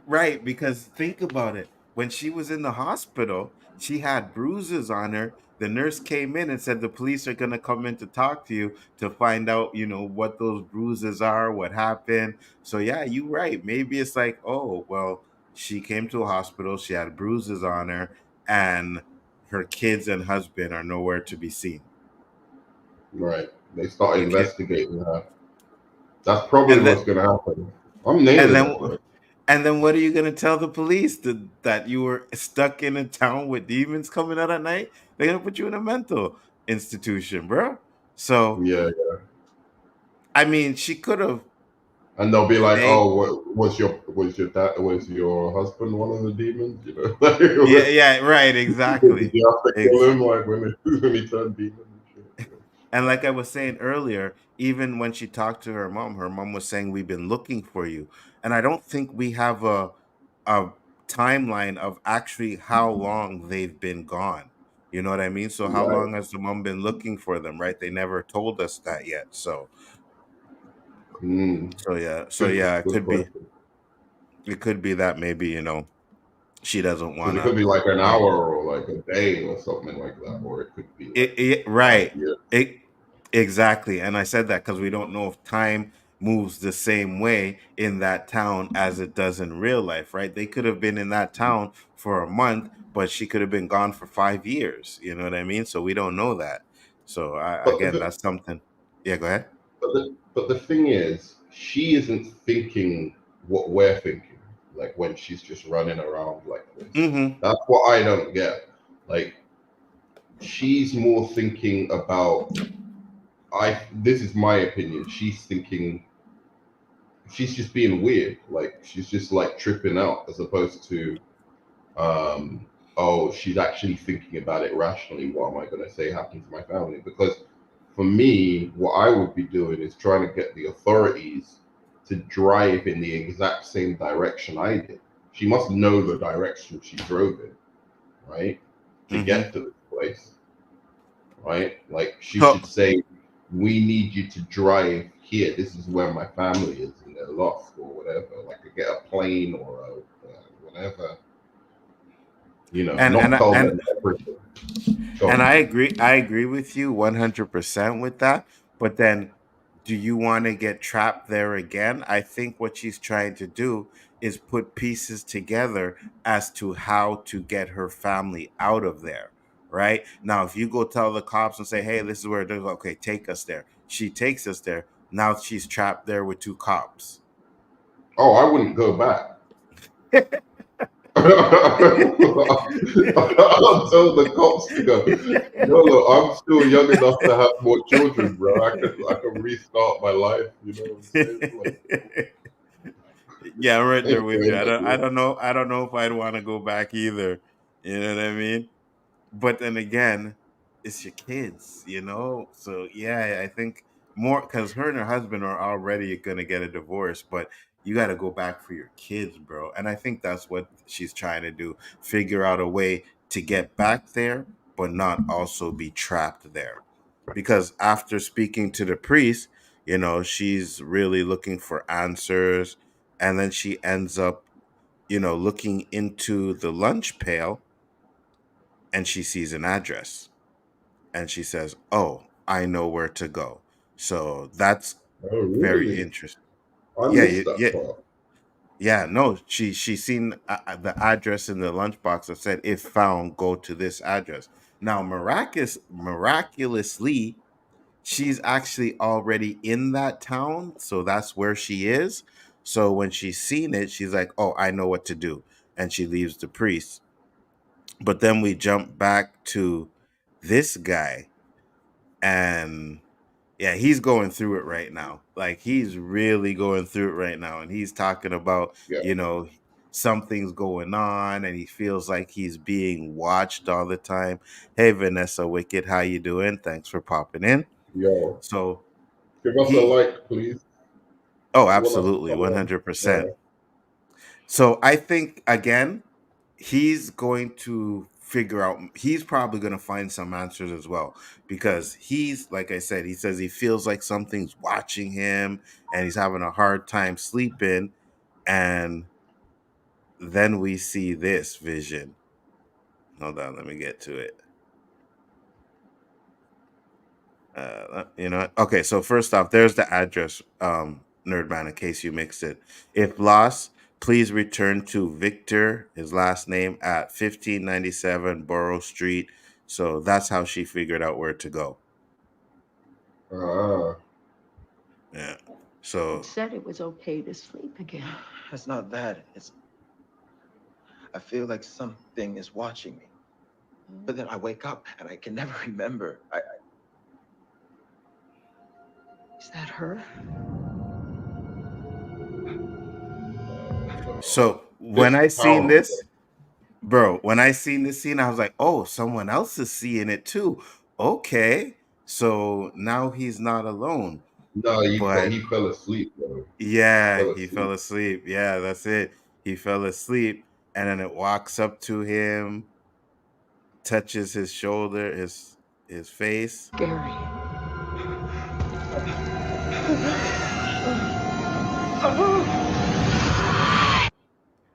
right, because think about it. When she was in the hospital, she had bruises on her. The nurse came in and said the police are going to come in to talk to you to find out, what those bruises are, what happened. So yeah, you're right. Maybe it's like, oh, well, she came to a hospital, she had bruises on her, and her kids and husband are nowhere to be seen. Right? They start You can investigating her. That's probably and then what's gonna happen. I'm and nailing then it, bro. And then what are you gonna tell the police that you were stuck in a town with demons coming out at night? They're gonna put you in a mental institution, bro. So Yeah, I mean, she could have and they'll be like, stayed. "Oh, what, was your husband one of the demons?" You know, like, Yeah, yeah, right, did exactly. you have to kill Ex- him like when when he turned demon and shit? and like I was saying earlier, even when she talked to her mom was saying we've been looking for you, and I don't think we have a timeline of actually how long they've been gone. You know what I mean? So how Right. long has the mom been looking for them, right? They never told us that yet. Mm. So yeah, Good question. it could be that maybe, she doesn't Because it wanna could be like an um hour or like a day or something like that, or it could be like five right. years. It exactly. And I said that because we don't know if time moves the same way in that town as it does in real life, right? They could have been in that town for a month, but she could have been gone for 5 years. You know what I mean? So we don't know that. So But again, the, that's something. Yeah, go ahead. but the thing is, she isn't thinking what we're thinking. Like when she's just running around like this. Mm-hmm. That's what I don't get. Like she's more thinking about. I. This is my opinion. She's thinking. She's just being weird. Like she's just like tripping out, as opposed to um, oh, she's actually thinking about it rationally. What am I going to say happened to my family? Because for me, what I would be doing is trying to get the authorities to drive in the exact same direction I did. She must know the direction she drove in, right? To Mm-hmm. get to this place, right? Like she So should say, we need you to drive here. This is where my family is and they're lost or whatever. Like to get a plane or whatever, and not and tell and them everything. And So, I agree with you 100% with that. But then, do you want to get trapped there again? I think what she's trying to do is put pieces together as to how to get her family out of there. Right now, if you go tell the cops and say, "Hey, this is where it is," okay, take us there. She takes us there. Now she's trapped there with two cops. oh, I wouldn't go back. I'll tell the cops to go. No, look, I'm still young enough to have more children, bro. I can restart my life. You know what I'm saying? Like, Yeah, I'm right there ain't with you. doing that, bro. I don't know if I'd want to go back either. You know what I mean? But then again, it's your kids, So yeah, I think more because her and her husband are already gonna get a divorce, but you got to go back for your kids, bro. And I think that's what she's trying to do: figure out a way to get back there, but not also be trapped there. Because after speaking to the priest, she's really looking for answers, and then she ends up, looking into the lunch pail and she sees an address and she says, "Oh, I know where to go." So that's Oh, very really? interesting. I Yeah, missed that yeah, part. yeah. No, she seen the address in the lunchbox that said, "If found, go to this address." Now, miraculously, she's actually already in that town, so that's where she is. So when she's seen it, she's like, "Oh, I know what to do," and she leaves the priest. But then we jump back to this guy And yeah, he's going through it right now. Like he's really going through it right now. And he's talking about, Yeah. something's going on and he feels like he's being watched all the time. Hey Vanessa Wicked, how you doing? Thanks for popping in. Yo, So give us a he like, please. oh, We want us to absolutely, come on. 100%. So I think again, he's going to figure out, he's probably going to find some answers as well, because he's, like I said, he says he feels like something's watching him and he's having a hard time sleeping. And then we see this vision. Hold on, let me get to it. Okay, so first off, there's the address, Nerdman, in case you mixed it. If lost, please return to Victor, his last name, at 1597 Borough Street. So that's how she figured out where to go. Ah, Yeah. It So said it was okay to sleep again. It's not that. I feel like something is watching me. But then I wake up and I can never remember. Is that her? so when this I seen pound. this, bro, when I seen this scene, I was like, oh, someone else is seeing it too. Okay. So now he's not alone. No, But he fell asleep, bro. yeah, Fell he fell asleep. asleep. Yeah, that's it. He fell asleep, and then it walks up to him, touches his shoulder, his face, Scary.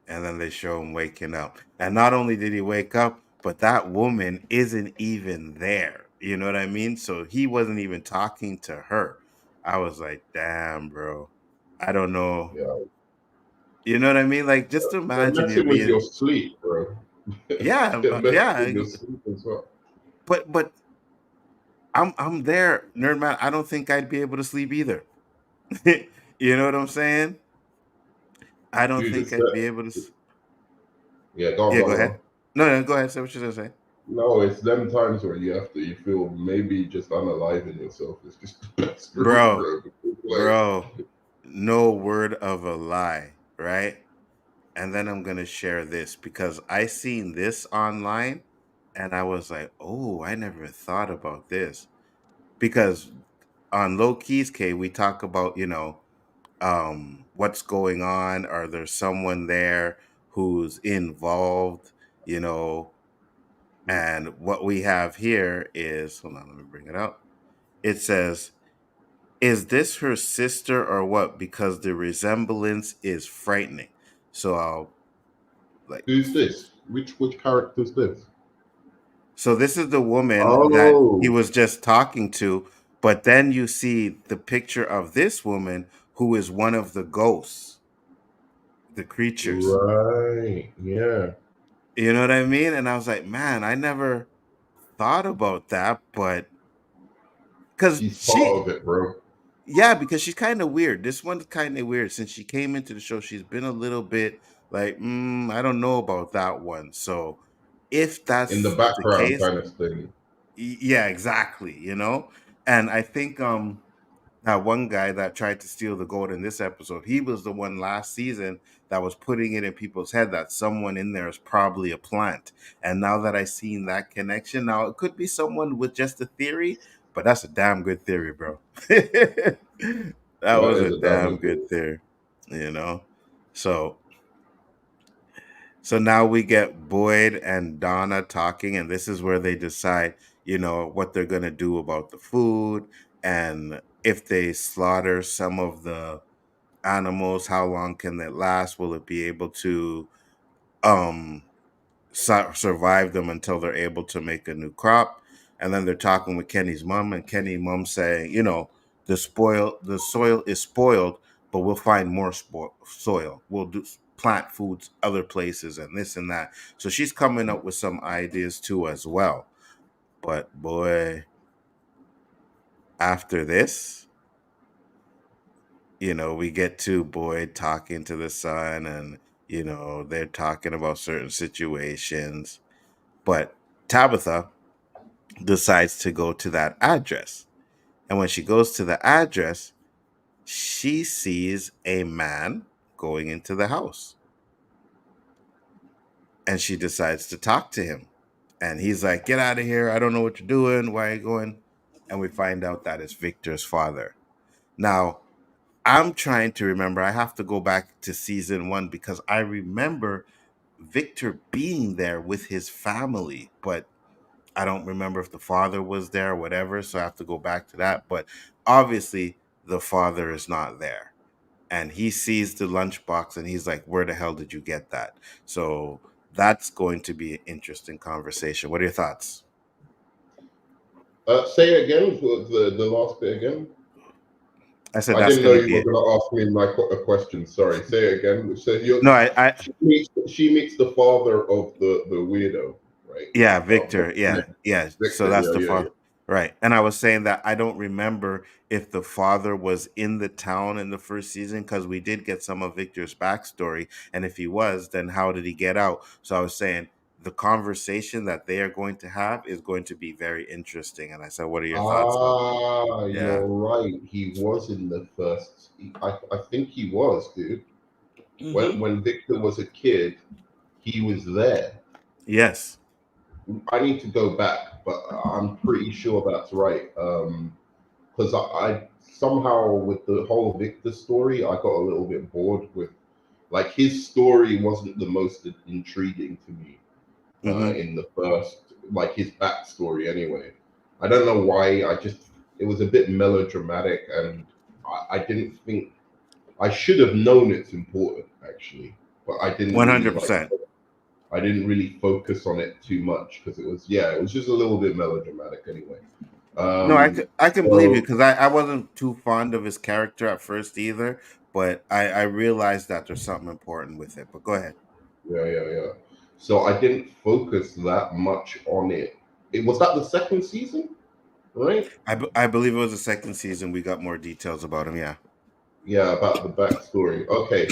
and then they show him waking up. And not only did he wake up, but that woman isn't even there. You know what I mean? So he wasn't even talking to her. I was like, damn, bro. I don't know. Yeah. You know what I mean? Like, just They're imagine you're messing with being, your sleep, bro. yeah, They're messing yeah. with your sleep as well. But I'm there, nerd man. I don't think I'd be able to sleep either. You know what I'm saying? I don't Dude, think it's I'd be that. able to. Yeah, go on, Yeah, go go on, go on. ahead. No, go ahead. Say what you're gonna say, No, it's them times where you feel maybe just unalive in yourself. It's just the best feeling, bro. bro. Like, Bro, no word of a lie, right? And then I'm gonna share this because I seen this online, and I was like, oh, I never thought about this. Because on Low Keys K, we talk about what's going on, or there's someone there who's involved, you know and what we have here is, hold on, let me bring it up. It says, is this her sister or what? Because the resemblance is frightening. So I'll like who's this? Which character's this? so this is the woman that he Oh, was just talking to, but then you see the picture of this woman who is one of the ghosts, the creatures. right. Yeah. You know what I mean? And I was like, man, I never thought about that, but because She's part of it, bro. yeah, because she's kind of weird. This one's kind of weird. Since she came into the show, she's been a little bit like, I don't know about that one. So if In the that's the background case, kind of thing. yeah, exactly. And I think that one guy that tried to steal the gold in this episode, he was the one last season that was putting it in people's head that someone in there is probably a plant. And now that I seen that connection, now it could be someone with just a theory, but that's a damn good theory, bro. That That was is a a damn damn good good thing. theory, you know. So now we get Boyd and Donna talking, and this is where they decide, what they're gonna do about the food, and if they slaughter some of the animals, how long can it last? Will it be able to um survive them until they're able to make a new crop? And then they're talking with Kenny's mom, and Kenny's mom saying, the soil is spoiled, but we'll find more soil. We'll do plant foods other places and this and that. So she's coming up with some ideas too as well. But boy, after this, we get to Boyd talking to the son, and they're talking about certain situations. But Tabitha, decides to go to that address. And when she goes to the address, she sees a man going into the house. And she decides to talk to him. And he's like, "Get out of here. I don't know what you're doing. Why are you going?" And we find out that it's Victor's father. Now, I'm trying to remember. I have to go back to season 1 because I remember Victor being there with his family, but I don't remember if the father was there or whatever. So I have to go back to that. But obviously, the father is not there. And he sees the lunchbox and he's like, "Where the hell did you get that?" So that's going to be an interesting conversation. What are your thoughts? Say it again, the last bit again. I said I that's didn't know going to you be were it. going to ask me a question. Sorry. Say it again. So No, I she meets the father of the weirdo, right? yeah, What's Victor. his Yeah, name? yeah. So Victor. that's Yeah, the yeah, father. Right. And I was saying that I don't remember if the father was in the town in the first season because we did get some of Victor's backstory. And if he was, then how did he get out? So I was saying the conversation that they are going to have is going to be very interesting. And I said, what are yeah. your thoughts on? Ah, Yeah. you're right. He was in the first. I think he was, dude. Mm-hmm. When Victor was a kid, he was there. Yes. I need to go back, but I'm pretty sure that's right. Because I somehow with the whole Victor story, I got a little bit bored with like his story wasn't the most intriguing to me Mm-hmm. in the first, like his backstory anyway. I don't know why. It was a bit melodramatic, and I didn't think I should have known it's important actually, but I didn't really like. 100%. I didn't really focus on it too much because it was just a little bit melodramatic anyway. No, Um, I can believe you so because I wasn't too fond of his character at first either, but I realized that there's something important with it. But go ahead. yeah, yeah, yeah. So I didn't focus that much on it. It was that the second season, right? I believe it was the second season. We got more details about him. Yeah. Yeah, about the backstory. Okay,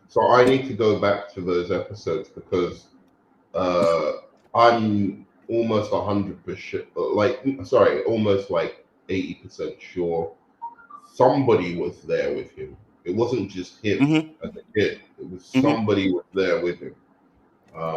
so I need to go back to those episodes because uh, I'm almost 100%, almost like 80% sure somebody was there with him. It wasn't just him Hmm. as a kid. It was Hmm. somebody was there with him.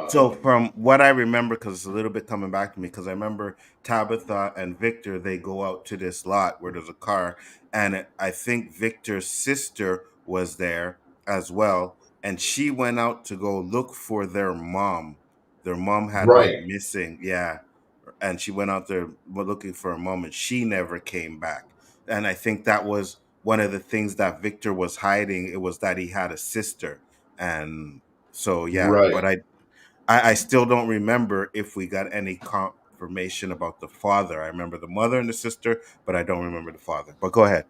So Um, from what I remember, because it's a little bit coming back to me, because I remember Tabitha and Victor, they go out to this lot where there's a car, and I think Victor's sister was there as well, and she went out to go look for their mom. Their mom had went right, missing, yeah, and she went out there looking for her mom, and she never came back. And I think that was one of the things that Victor was hiding. It was that he had a sister, and so yeah, right. but I still don't remember if we got any confirmation about the father. I remember the mother and the sister, but I don't remember the father. But go ahead.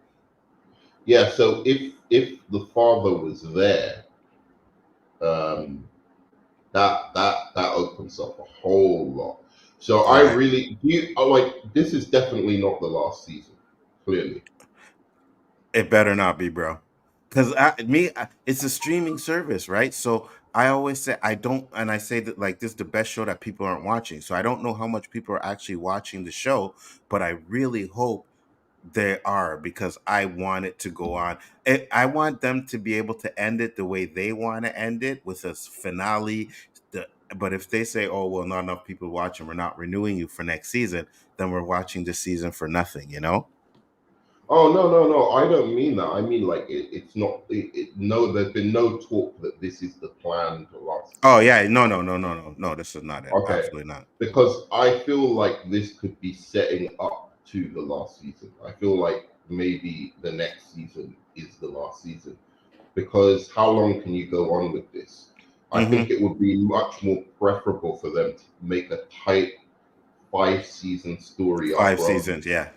Yeah. So if the father was there, um, that opens up a whole lot. So I Right. really you I like this is definitely not the last season. Clearly, It better not be, bro. Because it's a streaming service, right? So I always say I don't, and I say that like this is the best show that people aren't watching. So I don't know how much people are actually watching the show, but I really hope they are because I want it to go on. I want them to be able to end it the way they want to end it with a finale. But if they say, "Oh well, not enough people watching, we're not renewing you for next season," then we're watching this season for nothing, you know? oh no, I don't mean that. I mean like it's not. No, there's been no talk that this is the plan to last Oh season. yeah, no. This is not it. Okay, Absolutely not. because I feel like this could be setting up to the last season. I feel like maybe the next season is the last season because how long can you go on with this? I think Hmm. it would be much more preferable for them to make a tight 5 season story up Five rather than seasons. Yeah,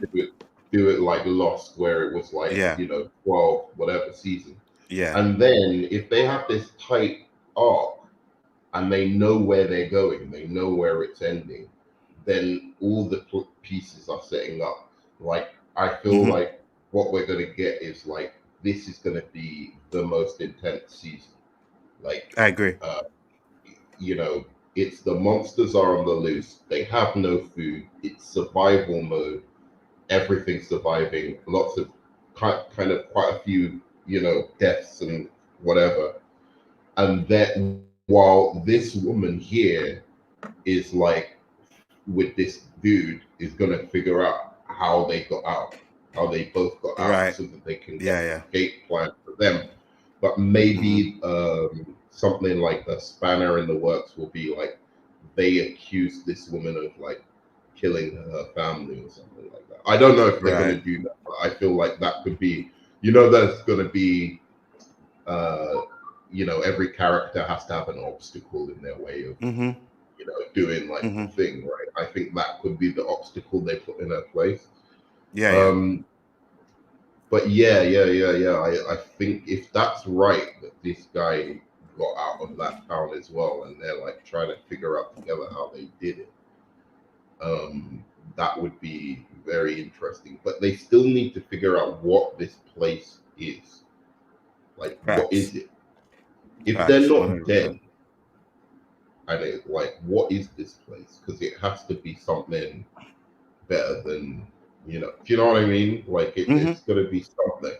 do it like Lost, where it was like yeah, 12 whatever season. yeah. And then if they have this tight arc and they know where they're going, they know where it's ending, then all the pieces are setting up. Like I feel Hmm. like what we're gonna get is like this is gonna be the most intense season. Like I agree. uh, you know, It's the monsters are on the loose. They have no food. It's survival mode. Everything's surviving. Lots of kind of quite a few, deaths and whatever. And then while this woman here is like with this dude is gonna figure out how they got out, how they both got out, Right. so that they can get Yeah, an yeah. escape plan for them. But Mm-hmm. maybe something like a spanner in the works will be like they accuse this woman of like killing her family or something like that. I don't know if they're Right. gonna do that, but I feel like that could be, that's gonna be uh every character has to have an obstacle in their way of Mm-hmm. doing like the Mm-hmm. thing, right? I think that could be the obstacle they put in her place. Yeah, yeah. But yeah. I think if that's right, that this guy got out of that town as well, and they're like trying to figure out together how they did it. That would be very interesting. But they still need to figure out what this place is. Like, what Facts. is it? If they're Facts. not 100%. dead, and it, like, what is this place? Because it has to be something better than, do you know what I mean? Like, Mm-hmm. it's going to be something.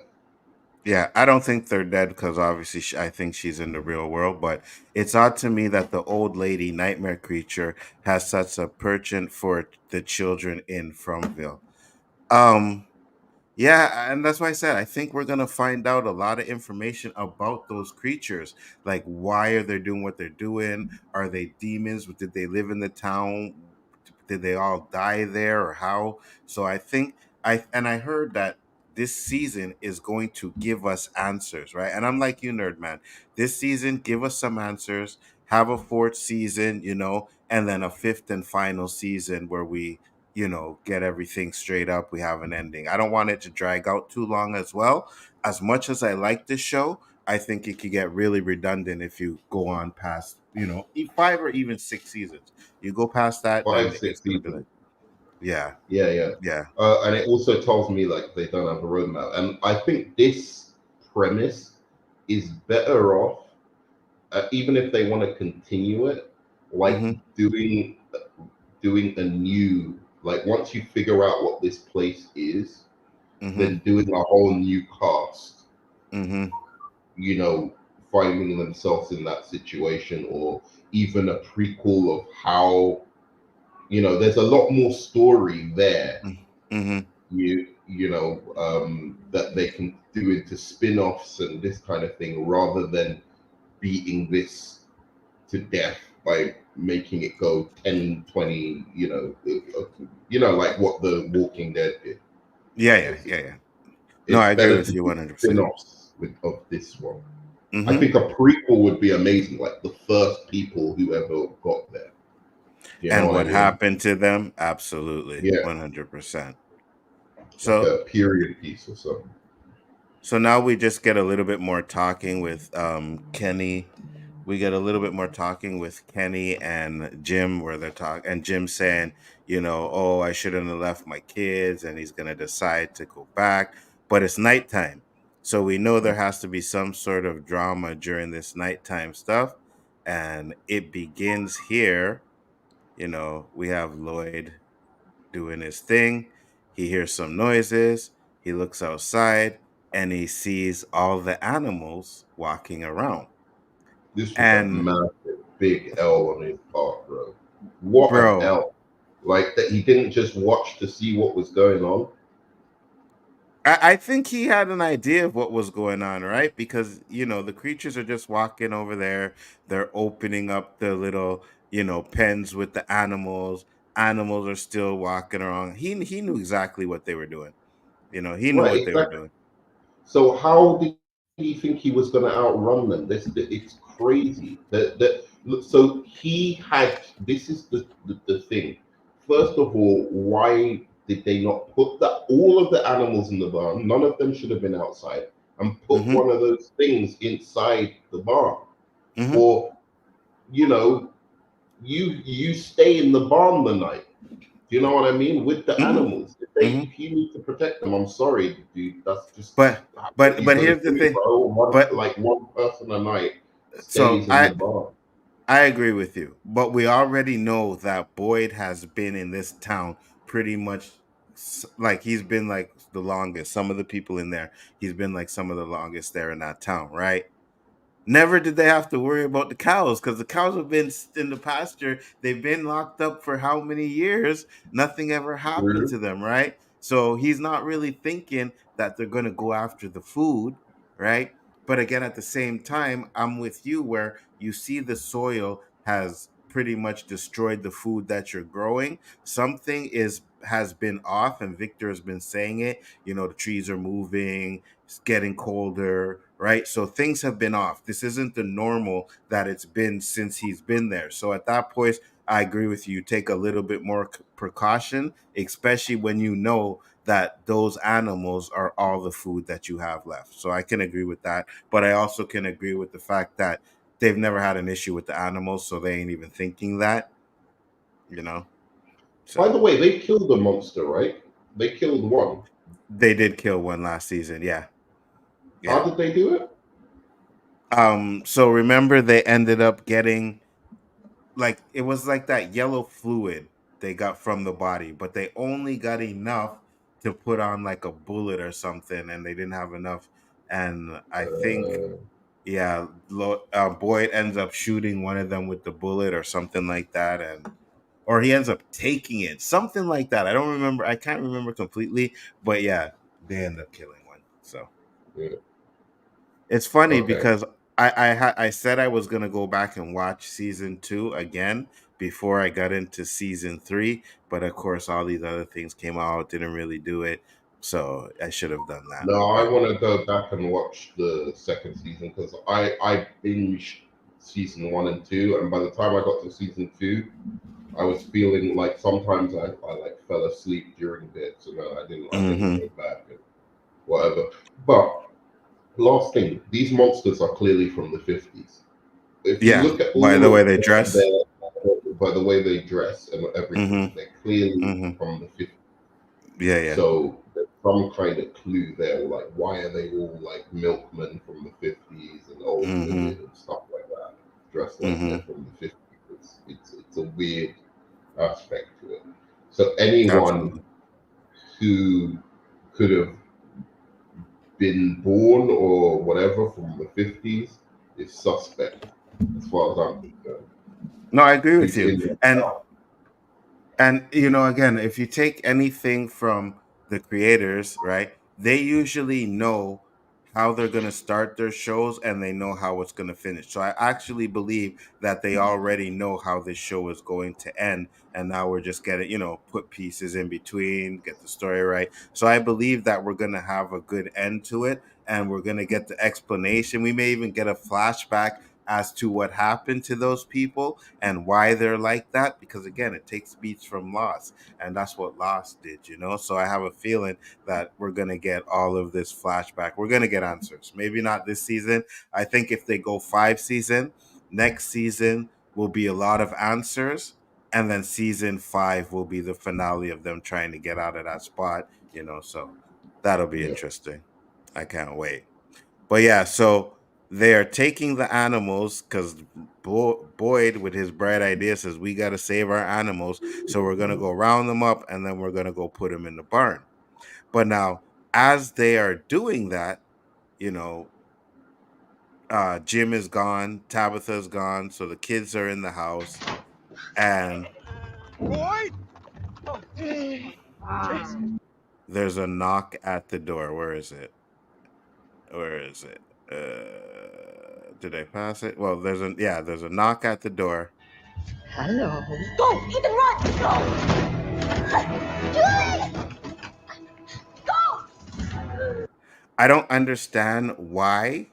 Yeah, I don't think they're dead because obviously I think she's in the real world. But it's odd to me that the old lady, nightmare creature, has such a penchant for the children in Fromville. Um, Yeah, and that's why I said I think we're gonna find out a lot of information about those creatures. Like, why are they doing what they're doing? Are they demons? Did they live in the town? Did they all die there, or how? So I think I heard that this season is going to give us answers, right? And I'm like you, nerd man. This season, give us some answers. Have a fourth season, and then a fifth and final season where we get everything straight up. We have an ending. I don't want it to drag out too long as well. As much as I like this show, I think it could get really redundant if you go on past, 5 or even 6 seasons. You go past that, Five, then six it's going to be seasons. like, yeah, Yeah. yeah. And it also tells me like they don't have a roadmap. And I think this premise is better off, even if they want to continue it, like Mm-hmm, doing a new, like once you figure out what this place is, mm-hmm, then doing a whole new cast, mm-hmm, you know, finding themselves in that situation, or even a prequel of how, there's a lot more story there, mm-hmm. that they can do into spin-offs and this kind of thing, rather than beating this to death by making it go 10, 20, like what the Walking Dead did, Yeah, yeah, yeah, basically. yeah. No, It's I agree better with to you do 100%. spin-offs of this one. I Mm-hmm. think a prequel would be amazing, like the first people who ever got there. You know And what I what mean? happened to them? Absolutely, Yeah, 100%. like So a period piece or something. So now we just get a little bit more talking with Kenny. We get a little bit more talking with Kenny and Jim, where they're talking, and Jim saying, oh, I shouldn't have left my kids, and he's gonna decide to go back, but it's nighttime, so we know there has to be some sort of drama during this nighttime stuff, and it begins here. We have Lloyd doing his thing. He hears some noises. He looks outside and he sees all the animals walking around. This was a And massive, big L on his part, bro. What an bro, L! Like that, he didn't just watch to see what was going on. I think he had an idea of what was going on, right? Because, the creatures are just walking over there. They're opening up the little, pens with the animals. Animals are still walking around. He knew exactly what they were doing. He knew Right, what they were exactly. doing. So how did he think he was going to outrun them? It's crazy. So he had. This is the thing. First of all, why did they not put all of the animals in the barn? None of them should have been outside, and put Mm-hmm. one of those things inside the barn. Mm-hmm. Or, you know, you stay in the barn the night. Do you know what I mean? With the Mm-hmm. animals, Mm-hmm. if you need to protect them, I'm sorry, dude. That's just But what but you but got to here's the do, thing. bro. But One person a night so stays in the barn. I agree with you, but we already know that Boyd has been in this town pretty much like he's been like the longest. Some of the people in there, he's been like some of the longest there in that town, right? Never did they have to worry about the cows because the cows have been in the pasture. They've been locked up for how many years? Nothing ever happened True. to them, right? So he's not really thinking that they're going to go after the food, right? But again, at the same time, I'm with you where you see the soil has pretty much destroyed the food that you're growing. Something is has been off, and Victor has been saying it. You know, the trees are moving, it's getting colder, right? So things have been off. This isn't the normal that it's been since he's been there. So at that point, I agree with you. Take a little bit more precaution, especially when you know that those animals are all the food that you have left. So I can agree with that. But I also can agree with the fact that they've never had an issue with the animals, so they ain't even thinking that, you know? By the So way, they killed a monster, right? They killed one. they did kill one last season. Yeah. How Yeah. did they do it? So remember they ended up getting like it was like that yellow fluid they got from the body, but they only got enough to put on like a bullet or something, and they didn't have enough. And I think, Uh, yeah, Boyd ends up shooting one of them with the bullet or something like that, and or he ends up taking it, something like that. I don't remember. I can't remember completely, but yeah, they end up killing one. So yeah. it's funny Okay. because I said I was gonna go back and watch season two again before I got into season three, but of course all these other things came out, didn't really do it, so I should have done that. No, I But want to go back and watch the second season because I binged season one and two, and by the time I got to season two, I was feeling like sometimes I like fell asleep during bits, and I didn't hmm go back and whatever. But last thing, these monsters are clearly from the 50s. If you yeah, look at by the all way of they dress. by the way they dress and everything, hmm they're clearly hmm from the 50s. Yeah, yeah. So there's some kind of clue there, like why are they all like milkmen from the 50s and old women hmm and stuff like that, dressed like they're hmm from the 50s? It's a weird aspect to it. So anyone Absolutely. who could have been born or whatever from the 50s is suspect, as far as I'm concerned. No, I agree with He's you. in the And town. you know, again, if you take anything from the creators, right, they usually know how they're going to start their shows and they know how it's going to finish. So I actually believe that they already know how this show is going to end. And now we're just getting, you know, put pieces in between, get the story right. So I believe that we're going to have a good end to it and we're going to get the explanation. We may even get a flashback as to what happened to those people and why they're like that, because again it takes beats from Lost, and that's what Lost did, you know. So I have a feeling that we're going to get all of this flashback, we're going to get answers, maybe not this season. I think if they go 5 season, next season will be a lot of answers, and then season 5 will be the finale of them trying to get out of that spot, you know. So that'll be Yeah. interesting. I can't wait. But yeah, so they are taking the animals because Boyd, with his bright idea, says we got to save our animals. So we're gonna go round them up, and then we're gonna go put them in the barn. But now, as they are doing that, you know, Jim is gone, Tabitha's gone, so the kids are in the house, and there's a knock at the door. Where is it? Where is it? Did I pass it? Well, there's a knock at the door. Hello. Go! Ethan, run! Go! Julie! Go! I don't understand why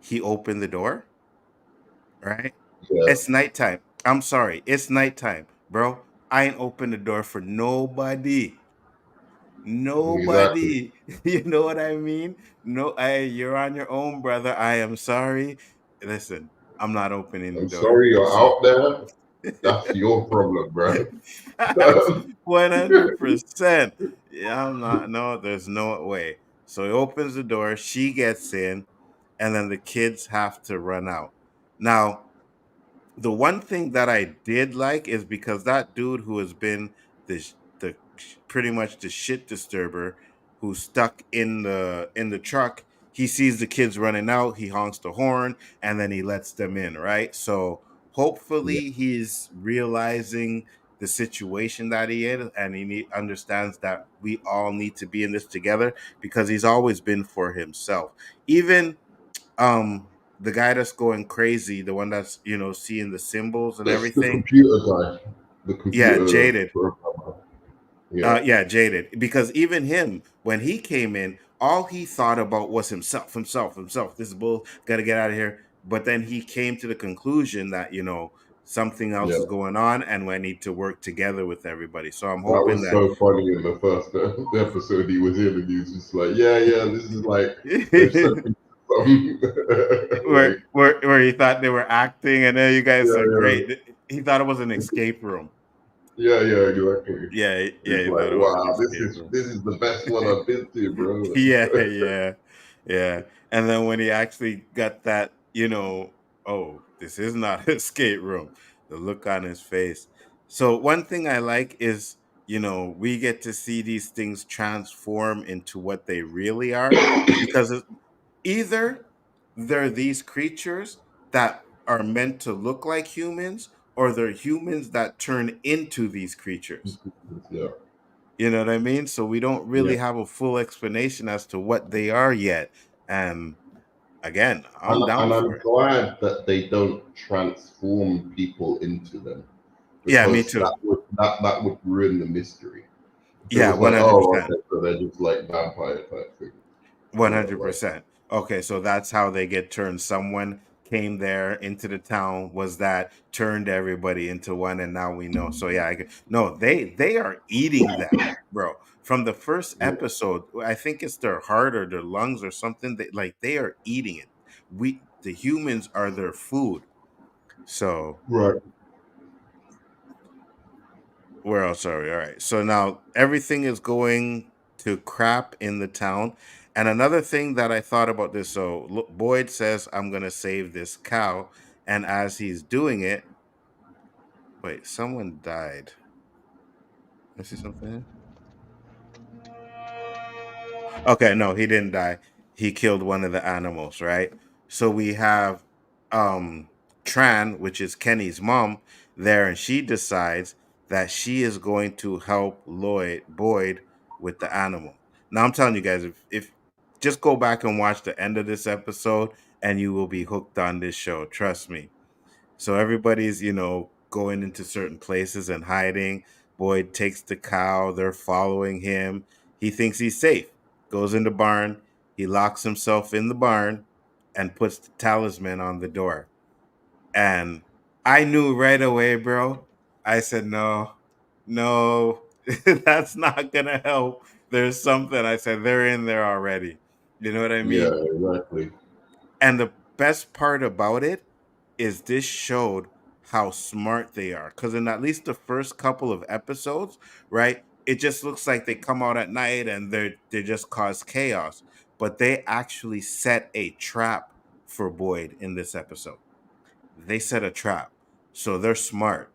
he opened the door, right? Yeah, It's nighttime. I'm sorry. It's nighttime, bro. I ain't open the door for nobody. exactly. Nobody. You know what I mean? No, you're on your own, brother. I am sorry. Listen, I'm not opening the I'm door. sorry you're So out there. That's your problem, bro. facts, 100%. Yeah, I'm not. No, there's no way. So he opens the door. She gets in, and then the kids have to run out. Now, The one thing that I did like is because that dude who has been the pretty much the shit disturber who's stuck in the truck, he sees the kids running out, he honks the horn, and then he lets them in, right? So Yeah. hopefully he's realizing the situation that he is, and understands that we all need to be in this together, because he's always been for himself. Even the guy that's going crazy, the one that's seeing the symbols and That's the everything. computer guy. The Yeah, computer jaded. programmer. Yeah. Yeah, jaded. Because even him, when he came in, all he thought about was himself. This is bull. Got to get out of here. But then he came to the conclusion that something else Yeah. is going on, and we need to work together with everybody. So I'm That hoping was that. so funny in the first episode he was in, and he was just like, "Yeah, yeah, this is like they've sent me some like, where he thought they were acting, and then you guys yeah, are yeah, great. He thought it was an escape room. yeah, yeah, exactly." Yeah, It's he like, thought it was an wow, escape room. this is the best one I've been to, bro. Yeah. And then when he actually got that, oh, this is not an escape room, the look on his face. So one thing I like is, we get to see these things transform into what they really are, because either they're these creatures that are meant to look like humans, or they're humans that turn into these creatures. Yeah, You know what I mean? So we don't yeah. really have a full explanation as to what they are yet. And again, I'm down And I'm for it. glad that they don't transform people into them, Yeah, me because too. that would ruin the mystery. If it Yeah, was like, oh, 100%. okay, so they're just like vampire type thing, One hundred like percent. Okay, so that's how they get turned. Someone came there into the town, was that turned everybody into one, and now we know. So yeah, no, they are eating them, bro. From the first yeah, episode, I think it's their heart or their lungs or something. They are eating it. The humans are their food. So right. where else are we? All right. So now everything is going to crap in the town. And another thing that I thought about this, so look, Boyd says, I'm going to save this cow. And as he's doing it, wait, someone died. I see something. Okay, no, he didn't die. He killed one of the animals, right? So we have um Tran, which is Kenny's mom, there, and she decides that she is going to help Boyd with the animal. Now I'm telling you guys, if just go back and watch the end of this episode, and you will be hooked on this show. Trust me. So everybody's, going into certain places and hiding. Boyd takes the cow. They're following him. He thinks he's safe. Goes in the barn. He locks himself in the barn and puts the talisman on the door. And I knew right away, bro. I said, no, no, that's not going to help. There's something. I said, they're in there already. You know what I Yeah, mean? exactly. And the best part about it is this showed how smart they are. Because in at least the first couple of episodes, right, it just looks like they come out at night and they just cause chaos. But they actually set a trap for Boyd in this episode. They set a trap. So they're smart.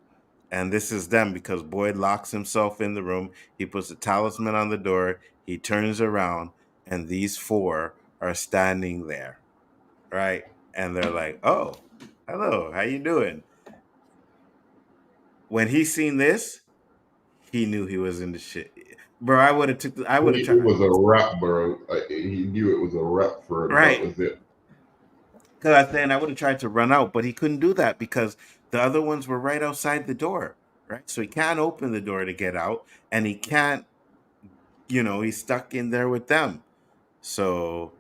And this is them, because Boyd locks himself in the room. He puts a talisman on the door. He turns around, and these four are standing there, right? And they're like, "Oh, hello, how you doing?" When he seen this, he knew he was in the shit, bro. I would have It tried, was a wrap, bro. He knew it was a wrap for him. That right? was it. Because I would have tried to run out, but he couldn't do that because the other ones were right outside the door, right? So he can't open the door to get out, and he can't, he's stuck in there with them. So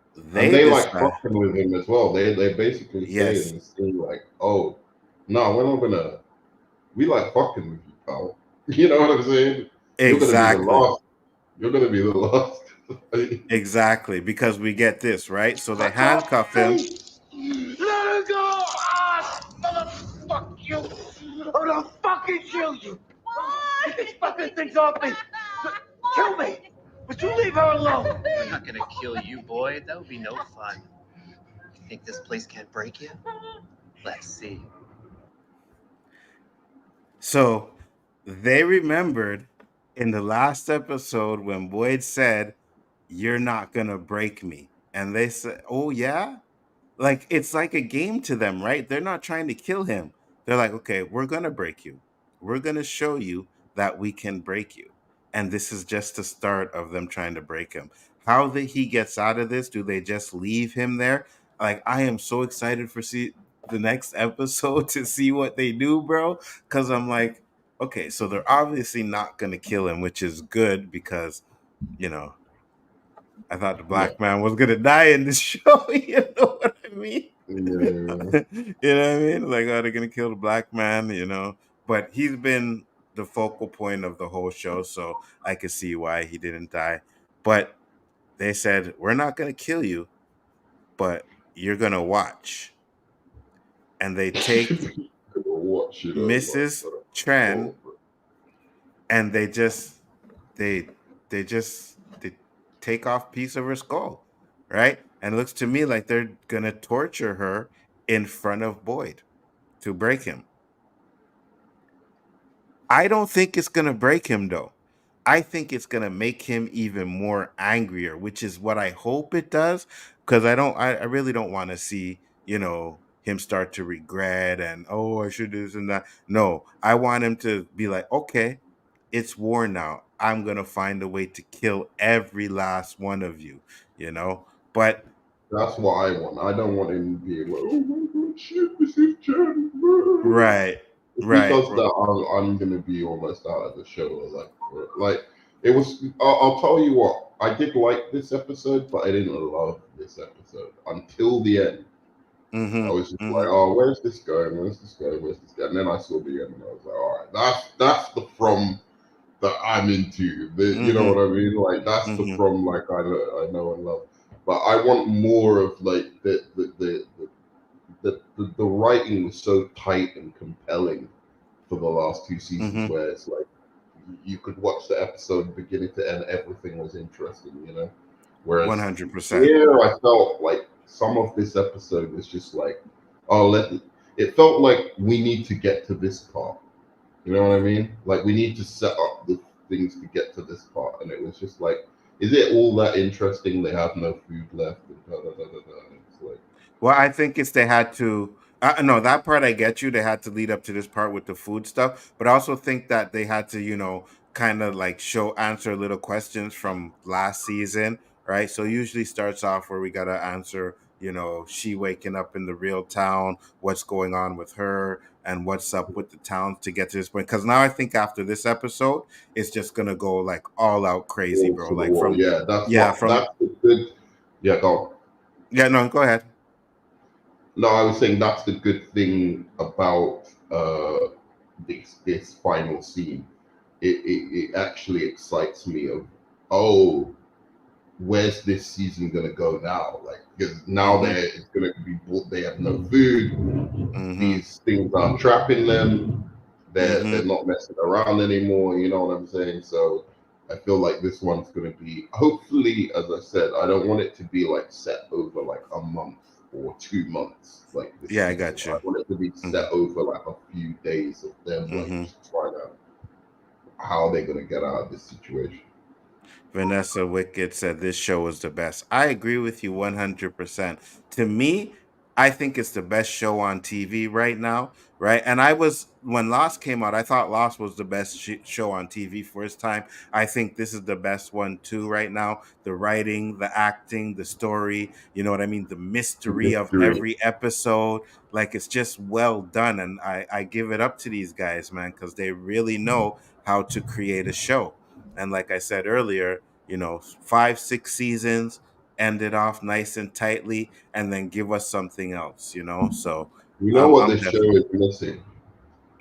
And they they like decide, fucking with him as well. They basically say yes, in the scene like, "Oh, no, we're not gonna. We like fucking with you, pal." You know what I'm saying? You're gonna be the exactly. last. You're gonna be the last. Exactly, because we get this, right? So they Let go! handcuff him. Let her go! Ah! Motherfuck you! I'm gonna fucking kill you! Get these fucking things off me! Kill me! But you leave her alone! I'm not gonna kill you, Boyd. That would be no fun. You think this place can't break you? Let's see. So they remembered in the last episode when Boyd said, "You're not gonna break me," and they said, "Oh yeah." Like it's like a game to them, right? They're not trying to kill him. They're like, okay, we're gonna break you. We're gonna show you that we can break you. And this is just the start of them trying to break him. How that he gets out of this? Do they just leave him there? Like I am so excited for the next episode to see what they do, bro. Because I'm like, okay, so they're obviously not gonna kill him, which is good because you know I thought the Yeah. black man was gonna die in this show. You know what I mean? Yeah. You know what I mean? Like, oh, they're gonna kill the black man, you know. But he's been the focal point of the whole show, so I could see why he didn't die. But they said, we're not gonna kill you, but you're gonna watch. And they take Watch it Mrs. like Tran oh, and they they take off piece of her skull, right? And it looks to me like they're gonna torture her in front of Boyd to break him. I don't think it's gonna break him though. I think it's gonna make him even more angrier, which is what I hope it does. Because I really don't want to see, him start to regret and oh, I should do this and that. No, I want him to be like, okay, it's war now. I'm gonna find a way to kill every last one of you, you know. But that's what I want. I don't want him to be like, oh my god, shit, this is Jen. right, If he right, does that, I'm gonna be almost out of the show. Like it was. I'll tell you what. I did like this episode, but I didn't love this episode until the end. I mm-hmm, was just like, mm-hmm, oh, where's this going? Where's this going? Where's this going? And then I saw the end, and I was like, all right, that's the From that I'm into. You know mm-hmm, what I mean? Like that's the mm-hmm, From like I know and love. But I want more of like the writing was so tight and compelling for the last two seasons, mm-hmm, where it's like you could watch the episode beginning to end, everything was interesting, you know. Whereas 100%. here, I felt like some of this episode was just like, oh, it felt like we need to get to this part. You know what I mean? Like we need to set up the things to get to this part, and it was just like, is it all that interesting? They have no food left, and da da da da da. And it's like, Well, I think it's they had to. No, that part I get you. They had to lead up to this part with the food stuff, but I also think that they had to, kind of like answer little questions from last season, right? So usually starts off where we gotta answer, she waking up in the real town, what's going on with her, and what's up with the town to get to this point. Because now I think after this episode, it's just gonna go like all out crazy, balls bro. to the Like wall. from Yeah, yeah, from that's the good. Yeah, go on. yeah. No, go ahead. No, I was saying that's the good thing about this final scene. It actually excites me of, oh, where's this season gonna go now? Like because now Mm-hmm. it's gonna be they have no food. Mm-hmm. These things are trapping them. They're Mm-hmm. not messing around anymore. You know what I'm saying? So I feel like this one's gonna be hopefully, as I said, I don't want it to be like set over like a month or 2 months like this Yeah, I season. got I you. want it to be Mm-hmm. set over like a few days of them like Mm-hmm. just trying to how they're gonna get out of this situation. Vanessa Wicked said this show is the best. I agree with you 100%. To me, I think it's the best show on TV right now, right? And when Lost came out, I thought Lost was the best show on TV for its time. I think this is the best one too right now. The writing, the acting, the story, you know what I mean? The mystery of Mystery. every episode. Like it's just well done. And I give it up to these guys, man, because they really know how to create a show. And like I said earlier, 5, 6 seasons, end it off nice and tightly, and then give us something else. So You know what I'm this show definitely. is missing?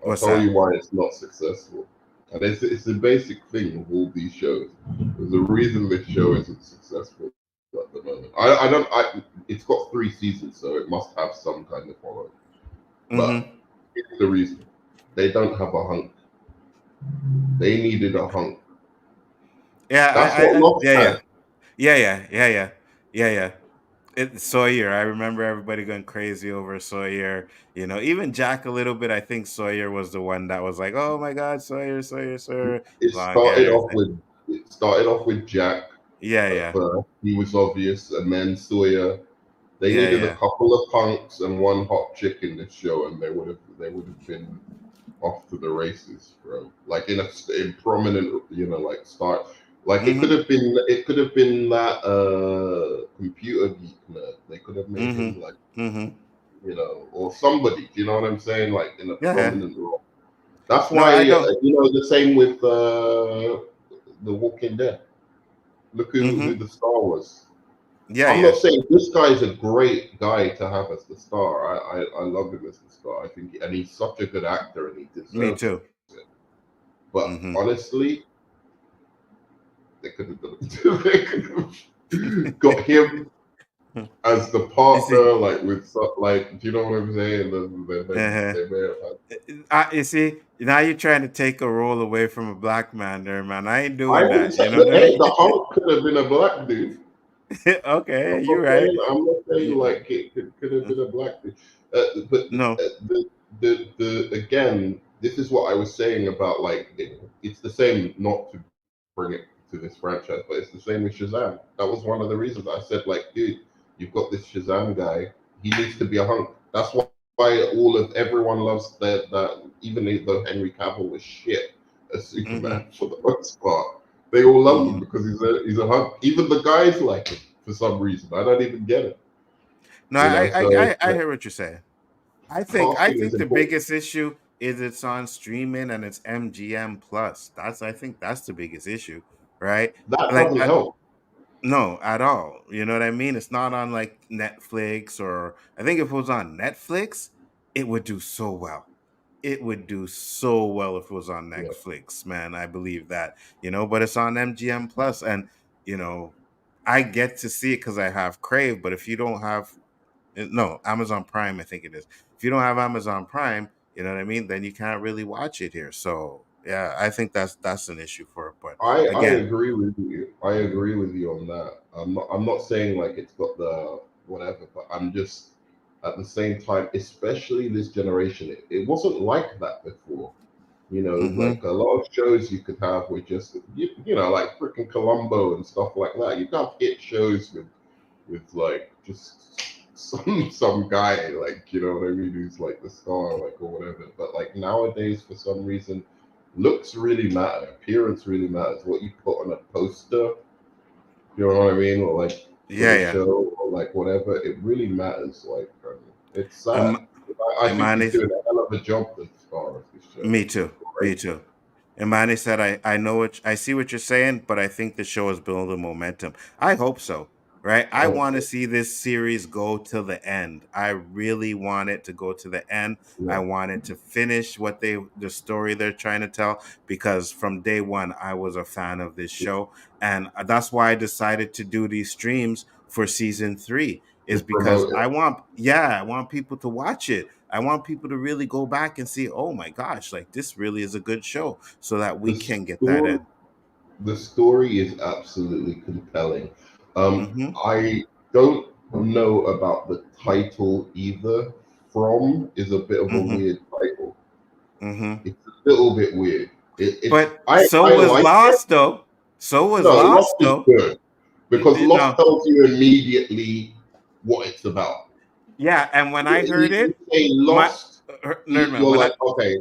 I'll What's tell that? you why it's not successful. And it's a basic thing of all these shows. There's a reason this show isn't successful at the moment. It's got 3 seasons, so it must have some kind of following. But Mm-hmm. here's the reason. They don't have a hunk. They needed a hunk. Yeah, That's what Lost yeah, yeah, had. yeah, yeah, yeah, yeah, yeah, yeah. Sawyer. I remember everybody going crazy over Sawyer. Even Jack a little bit. I think Sawyer was the one that was like, "Oh my God, Sawyer, Sawyer, Sawyer, It long started hair." off with it started off with Jack Yeah, at yeah, first. He was obvious, and then Sawyer. They yeah, needed a yeah. couple of punks and one hot chick in this show, and they would have been off to the races, bro. Like in prominent, like start. Like Mm-hmm. it could have been that computer geek nerd. They could have made Mm-hmm. him like, Mm-hmm. or somebody. You know what I'm saying? Like in a Yeah, yeah. prominent role. That's No, why I don't. the same with the Walking Dead. Look who Mm-hmm. the star was. Yeah, I'm not yeah. saying this guy is a great guy to have as the star. I love him as the star. I think, and he's such a good actor, and he Me deserves too. it. But Mm-hmm. honestly, they could have done. They could have got him as the You see, partner, like like, do you know what I'm saying? Then uh-huh. they may have had. You see, now you're trying to take a role away from a black man, there, man. I ain't I doing wouldn't that. say You know what I hey, mean? the Hulk could have been a black dude. Okay, you're right. I'm not saying You- like it could have been a black dude, but no. the again, this is what I was saying about like it's the same. Not to bring it to this franchise, but it's the same with Shazam. That was one of the reasons I said like, dude, you've got this Shazam guy. He needs to be a hunk. That's why everyone loves that even though Henry Cavill was shit as Mm-hmm. Superman for the most part. They all love him Mm-hmm. because he's a hunk. Even the guys like him for some reason. I don't even get it. No, I, I So I I hear what you're saying. I casting is think the important. biggest issue is it's on streaming and it's MGM plus. I think that's the biggest issue, right? That Like doesn't help. no, at all. You know what I mean? It's not on like Netflix, or I think if it was on Netflix, it would do so well. It would do so well if it was on Yeah. Netflix, man. I believe that, but it's on MGM Plus, and you know, I get to see it because I have Crave. But if you don't have, no, Amazon Prime, I think it is. If you don't have Amazon Prime, you know what I mean, then you can't really watch it here. So yeah, I think that's an issue for it. But I again, agree with you. I agree with you on that. I'm not saying like it's got the whatever, but I'm just at the same time, especially this generation, it wasn't like that before. mm-hmm, Like a lot of shows you could have with just like freaking Columbo and stuff like that. You can have hit shows with like just some guy, like, you know what I mean, who's like the star, like, or whatever. But like nowadays, for some reason, looks really matter, appearance really matters. What you put on a poster, you know what I mean, or like for yeah, the yeah. show, or like whatever, it really matters. Like, it's sad. Um, I think he's Imani, doing a hell of a job, the star of this show. me too. Me Great. too. Imani said, I know what I see what you're saying, but I think the show is building momentum. I hope so. Right. I Oh, want to see this series go to the end. I really want it to go to the end. I yeah. want it to finish the story they're trying to tell, because from day one I was a fan of this show. And that's why I decided to do these streams for season 3, is To because promote it. I want people to watch it. I want people to really go back and see, oh my gosh, like this really is a good show, so that we The can get that story, in. the story is absolutely compelling. Mm-hmm. I don't know about the title either. From is a bit of a Mm-hmm. weird title. Mm-hmm. It's a little bit weird. It's But I so I was like it. Lost though. So was No, Lost Lost is though. good because Lost No. tells you immediately what it's about. Yeah, and when I heard You it, say my Lost, Nerdman, you're like, okay,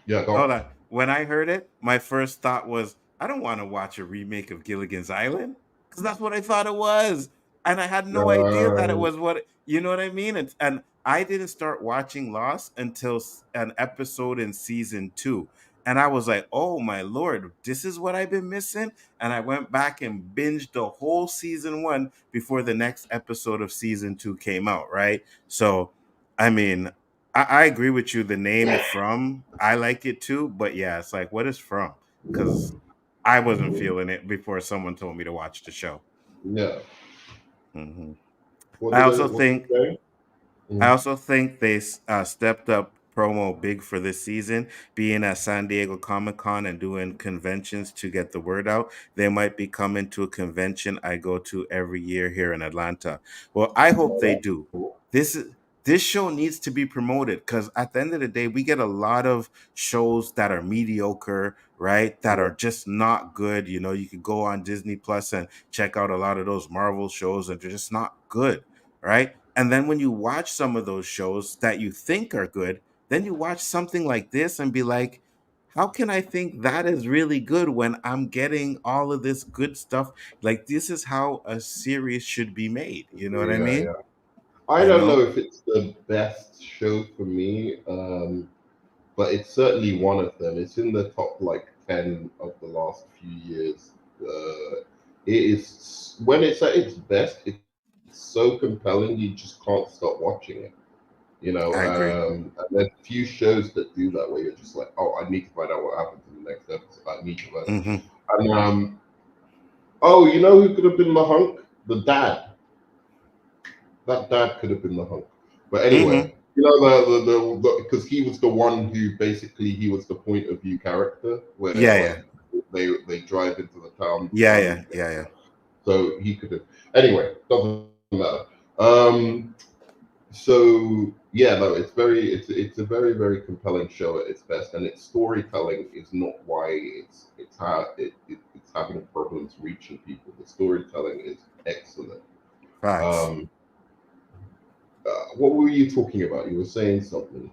yeah, hold go. on. When I heard it, my first thought was, I don't want to watch a remake of Gilligan's Island, because that's what I thought it was, and I had no idea that it Uh, was what you know what I mean. And I didn't start watching Lost until an episode in season 2, and I was like, oh my lord, this is what I've been missing. And I went back and binged the whole season 1 before the next episode of season 2 came out. Right, so I mean, I agree with you. The name From, I like it too, but yeah, it's like, what is From? Because I wasn't feeling it before someone told me to watch the show. yeah. hmm What I did also it? What did think you say? I Mhm. also think they stepped up promo big for this season, being at San Diego Comic-Con and doing conventions to get the word out. They might be coming to a convention I go to every year here in Atlanta. Well, I hope they do. This is this show needs to be promoted because at the end of the day, we get a lot of shows that are mediocre, right? That Yeah. are just not good. You know, you could go on Disney Plus and check out a lot of those Marvel shows, and they're just not good, right? And then when you watch some of those shows that you think are good, then you watch something like this and be like, how can I think that is really good when I'm getting all of this good stuff? Like, this is how a series should be made. You know what I Yeah, mean? yeah. I You don't know know? if it's the best show for me, but it's certainly one of them. It's in the top like 10 of the last few years. It is when it's at its best, it's so compelling you just can't stop watching it. I agree. And there's few shows that do that where you're just like, oh, I need to find out what happens in the next episode. I need to find. Hmm. And oh, you know who could have been the hunk? The dad. That dad could have been the hunk. But Hmm. anyway, you know the because he was the one who basically he was the point of view character where Yeah, yeah. like they drive into the town Yeah, and yeah, yeah, yeah. so he could have anyway, doesn't matter. Um so yeah, no, it's a very, very compelling show at its best, and its storytelling is not why it's having problems reaching people. The storytelling is excellent. Facts. Um what were you talking about? You were saying something.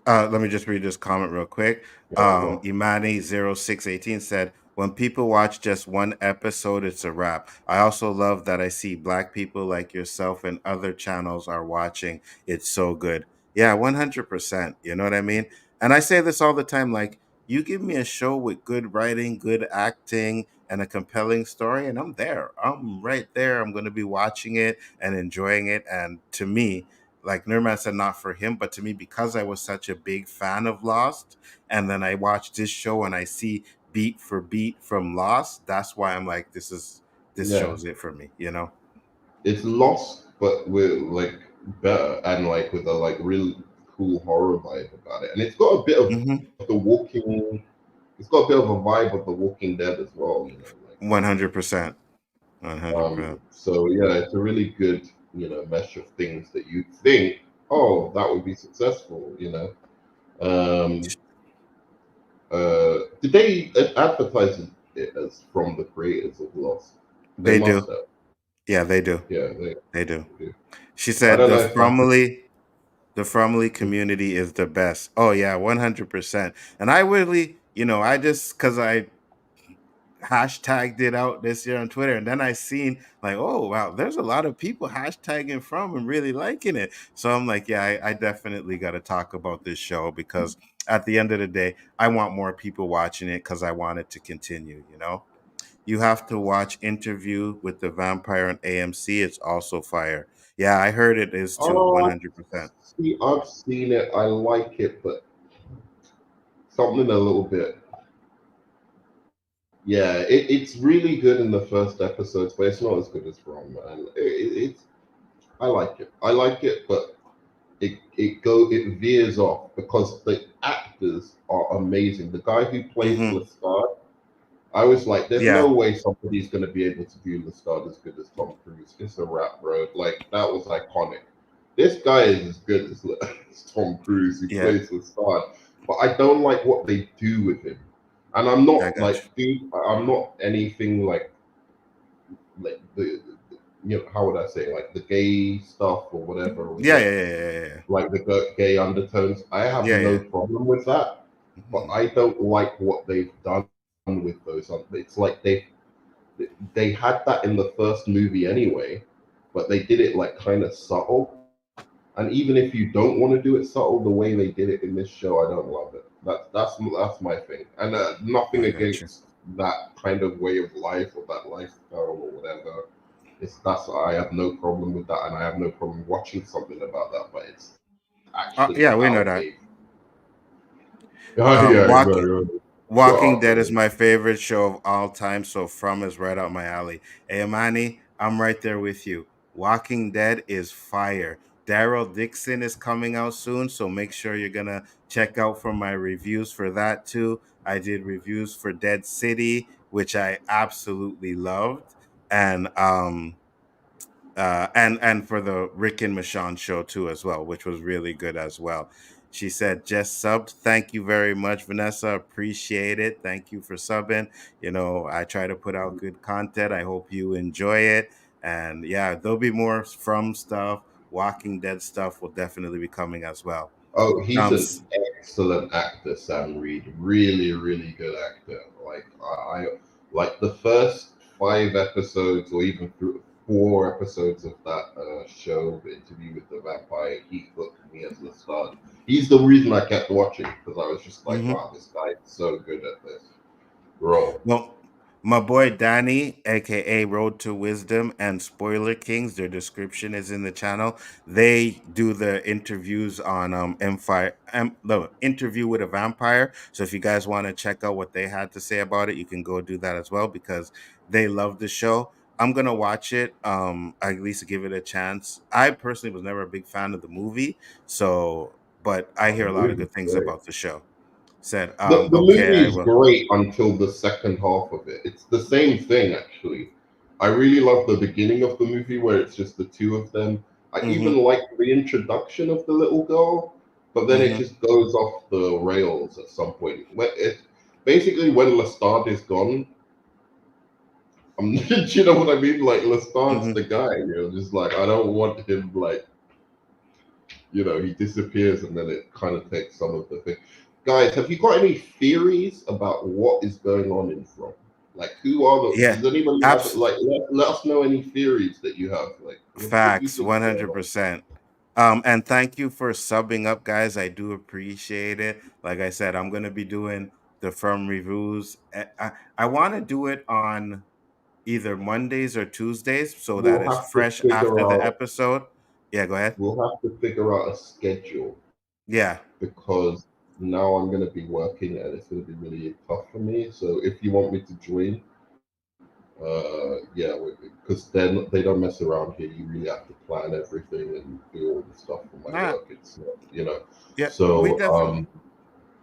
Let me just read this comment real quick. Yeah, go on. Imani0618 said, when people watch just one episode, it's a wrap. I also love that I see black people like yourself and other channels are watching. It's so good. Yeah, 100%. You know what I mean? And I say this all the time, like, you give me a show with good writing, good acting, and a compelling story, and I'm there. I'm right there. I'm going to be watching it and enjoying it. And to me, like Nurman said, not for him, but to me, because I was such a big fan of Lost, and then I watched this show and I see beat for beat from Lost, that's why I'm like, this Yeah, shows it for me, you know? it's Lost, but with like better and like with a like really cool horror vibe about it, and it's got a bit of Hmm. the Walking. It's got a bit of a vibe of the Walking Dead as well, you know. Like 100%. 100%. so yeah, it's a really good mesh of things that you think, oh, that would be successful, you know. Um, did they advertise it as from the creators of Lost? They They must do. have. Yeah, they do. Yeah, They do. do. She I said don't know if I could. the Fromley community is the best. Oh yeah, 100%. And I really, I just because I hashtagged it out this year on Twitter, and then I seen like, oh wow, there's a lot of people hashtagging from and really liking it. So I'm like, yeah, I definitely got to talk about this show because at the end of the day, I want more people watching it because I want it to continue. You have to watch Interview with the Vampire on AMC. It's also fire. Yeah, I heard it is too. Oh, 100%. see, I've seen it. I like it, but something a little bit. Yeah, it's really good in the first episodes, but it's not as good as From. And it's I like it. I like it, but it veers off because the actors are amazing. The guy who plays Hmm. Lestat, I was like, there's no Yeah, way somebody's going to be able to do Lestat as good as Tom Cruise. It's a rap, bro. Like, that was iconic. This guy is as good as, as Tom Cruise, who yeah, plays Lestat, but I don't like what they do with him. And I got you. dude, I'm not anything like how would I say, like the gay stuff or whatever, or Yeah, yeah, yeah, yeah, yeah, like the gay undertones. I have yeah, no yeah. problem with that, but Mhm. I don't like what they've done with those. It's like they had that in the first movie anyway, but they did it like kind of subtle. And even if you don't want to do it subtle, the way they did it in this show, I don't love it. That's my thing. And nothing I got you. against that kind of way of life or that lifestyle or whatever. That's I have no problem with that, and I have no problem watching something about that. But it's actually Yeah, we know how that. they. Oh yeah, Walking exactly. Shut Walking up, Dead is man. my favorite show of all time, so From is right up my alley. Hey, Amani, I'm right there with you. Walking Dead is fire. Daryl Dixon is coming out soon, so make sure you're gonna check out for my reviews for that too. I did reviews for Dead City, which I absolutely loved, and and for the Rick and Michonne show too as well, which was really good as well. She said, just subbed. Thank you very much, Vanessa. Appreciate it. Thank you for subbing. You know, I try to put out good content. I hope you enjoy it. And yeah, there'll be more from stuff. Walking Dead stuff will definitely be coming as well. Oh, he's Um, an s- excellent actor, Sam Reed. Really, really good actor. Like I like the first 5 episodes, or even through 4 episodes of that show, the Interview with the Vampire. He hooked me as Lestat. He's the reason I kept watching, because I was just like, mhm. wow, this guy is so good at this role. Well, my boy Danny, aka Road to Wisdom, and Spoiler Kings, their description is in the channel. They do the interviews on Empire, the interview with a vampire. So if you guys want to check out what they had to say about it, you can go do that as well because they love the show. I'm gonna watch it. At least give it a chance. I personally was never a big fan of the movie, so but I Oh, hear the a lot of movie's good things great. about the show. Said, The okay, movie I is will. great until the second half of it. It's the same thing, actually. I really love the beginning of the movie where it's just the two of them. I even Mm-hmm. like the introduction of the little girl, but then it Mm-hmm. just goes off the rails at some point. Basically, when Lestat is gone, do you know what I mean? Like Lestat's Mm-hmm. the guy. Just like I don't want him like he disappears and then it kind of takes some of the thing. Guys, have you got any theories about what is going on in From? Like, who are the? Yeah, Does anybody have abs like? Let us know any theories that you have. Like, what do you facts, think is going on? 100%. And thank you for subbing up, guys. I do appreciate it. Like I said, I'm gonna be doing the firm reviews. I want to do it on either Mondays or Tuesdays so that We'll it's have to fresh after figure the out. episode. Yeah, go ahead. We'll have to figure out a schedule Yeah, because now I'm going to be working and it's going to be really tough for me. So if you want me to join, yeah, because then they don't mess around here. You really have to plan everything and do all the stuff for my nah, work. It's not. yeah, we So definitely.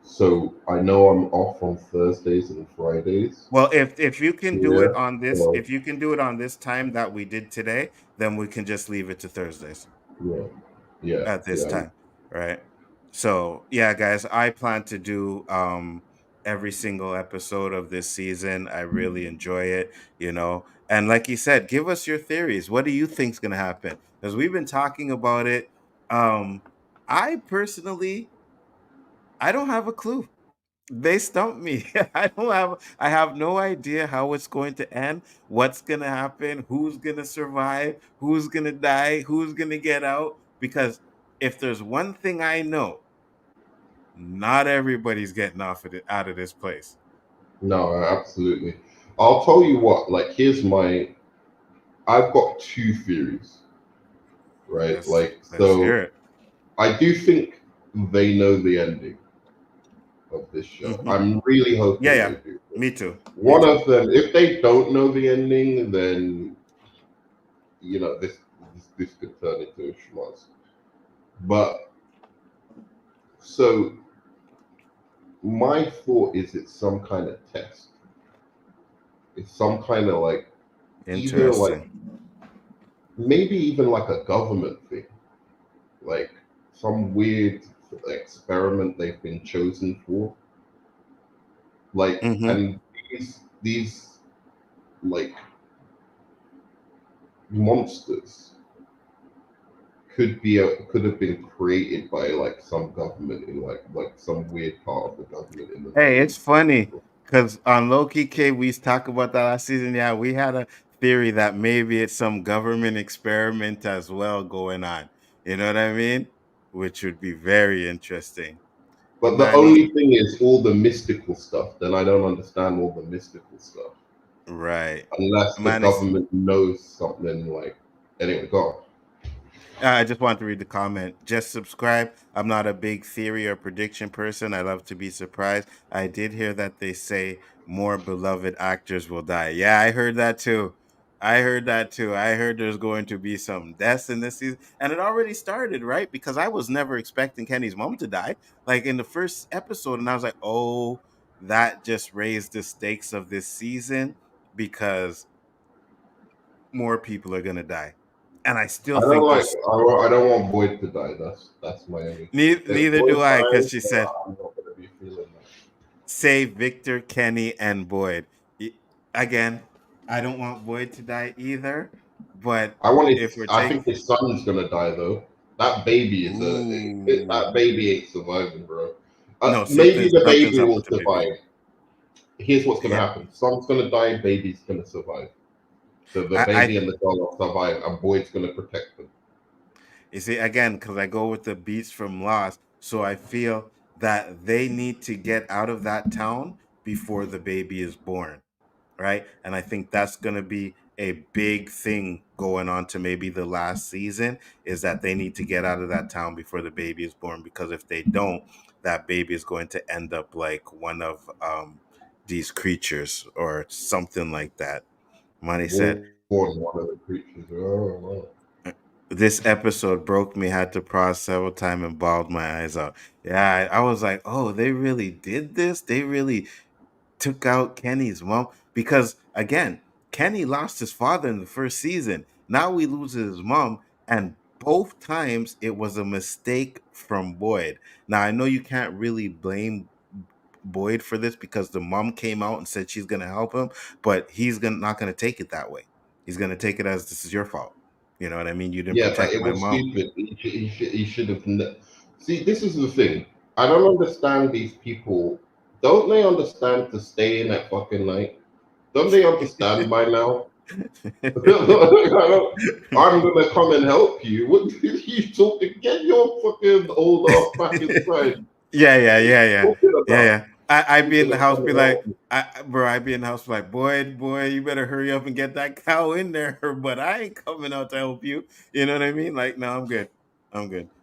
so I know I'm off on Thursdays and Fridays. Well, if you can do Yeah. it on this, So if you can do it on this time that we did today, then we can just leave it to Thursdays yeah, yeah, at this yeah. time, right? So yeah, guys, I plan to do every single episode of this season. I really enjoy it, you know. And like you said, give us your theories. What do you think's gonna happen? Because we've been talking about it. Um, I personally, I don't have a clue. They stumped me. I have no idea how it's going to end, what's going to happen, who's going to survive, who's going to die, who's going to get out because if there's one thing I know, not everybody's getting out of this place. No, absolutely. I'll tell you what. Like, here's my. I've got two theories, right? Like, Let's hear so it. I do think they know the ending of this show. Mhm. I'm really Yeah, hoping yeah. they do. Me too. Me One too. of them, if they don't know the ending, then this could turn into a schmoz. But so my thought is it's some kind of test. It's some kind of like either Interesting. like maybe even like a government thing, like some weird experiment they've been chosen for. Like Mhm. and these like monsters could have been created by like some government in like some weird part of the government in the Hey, very it's funny because on Loki K, we talked about that last season. Yeah, we had a theory that maybe it's some government experiment as well going on. You know what I mean? Which would be very interesting. but the Manny, only thing is all the mystical stuff. Then I don't understand all the mystical stuff right. unless the Manny, government knows something like. Anyway, go on. I just want to read the comment. Just subscribe. I'm not a big theory or prediction person. I love to be surprised. I did hear that they say more beloved actors will die. Yeah, I heard that too. I heard that too. I heard there's going to be some deaths in this season, and it already started, right? Because I was never expecting Kenny's mom to die, like in the first episode, and I was like, "Oh, that just raised the stakes of this season because more people are gonna die." And I still I don't think like. there's I don't want Boyd to die. That's my only thing. If neither Boyd do I, because dies, she said I'm not gonna be feeling that. save Victor, Kenny, and Boyd. Again, I don't want Boyd to die either, but I want if his. we're I think taking his son's gonna die though. That baby is a. That baby ooh ain't surviving, bro. no Maybe the something's baby up will with the baby. survive. Here's what's gonna Yeah, happen. Son's gonna die. Baby's gonna survive. So the I baby and the girl will survive, and Boyd's gonna protect them. you see again because I go with the beats from Lost, so I feel that they need to get out of that town before the baby is born, right? And I think that's going to be a big thing going on to maybe the last season is that they need to get out of that town before the baby is born because if they don't, that baby is going to end up like one of these creatures or something like that. Money said Born one of the creatures. Oh, wow. this episode broke me, had to pause several times and bawled my eyes out. Yeah, I was like, oh, they really did this. They really took out Kenny's mom because again, Kenny lost his father in the first season. Now we lose his mom, and both times it was a mistake from Boyd. Now I know you can't really blame Boyd for this because the mom came out and said she's gonna help him, but he's gonna not gonna take it that way. He's gonna take it as this is your fault. You know what I mean? You didn't Yeah, but protect it my was mom. stupid. He should have. See, this is the thing. I don't understand these people. Don't they understand to stay in at fucking night? Don't they understand by now? I'm gonna come and help you. What did you talking? Get your fucking old ass back inside. Yeah, yeah, What are you yeah, yeah, talking yeah, about? yeah. I'd He's be in the gonna house, come be and like, help me. bro, I'd be in the house, like, boy, you better hurry up and get that cow in there. But I ain't coming out to help you. You know what I mean? Like, no, I'm good.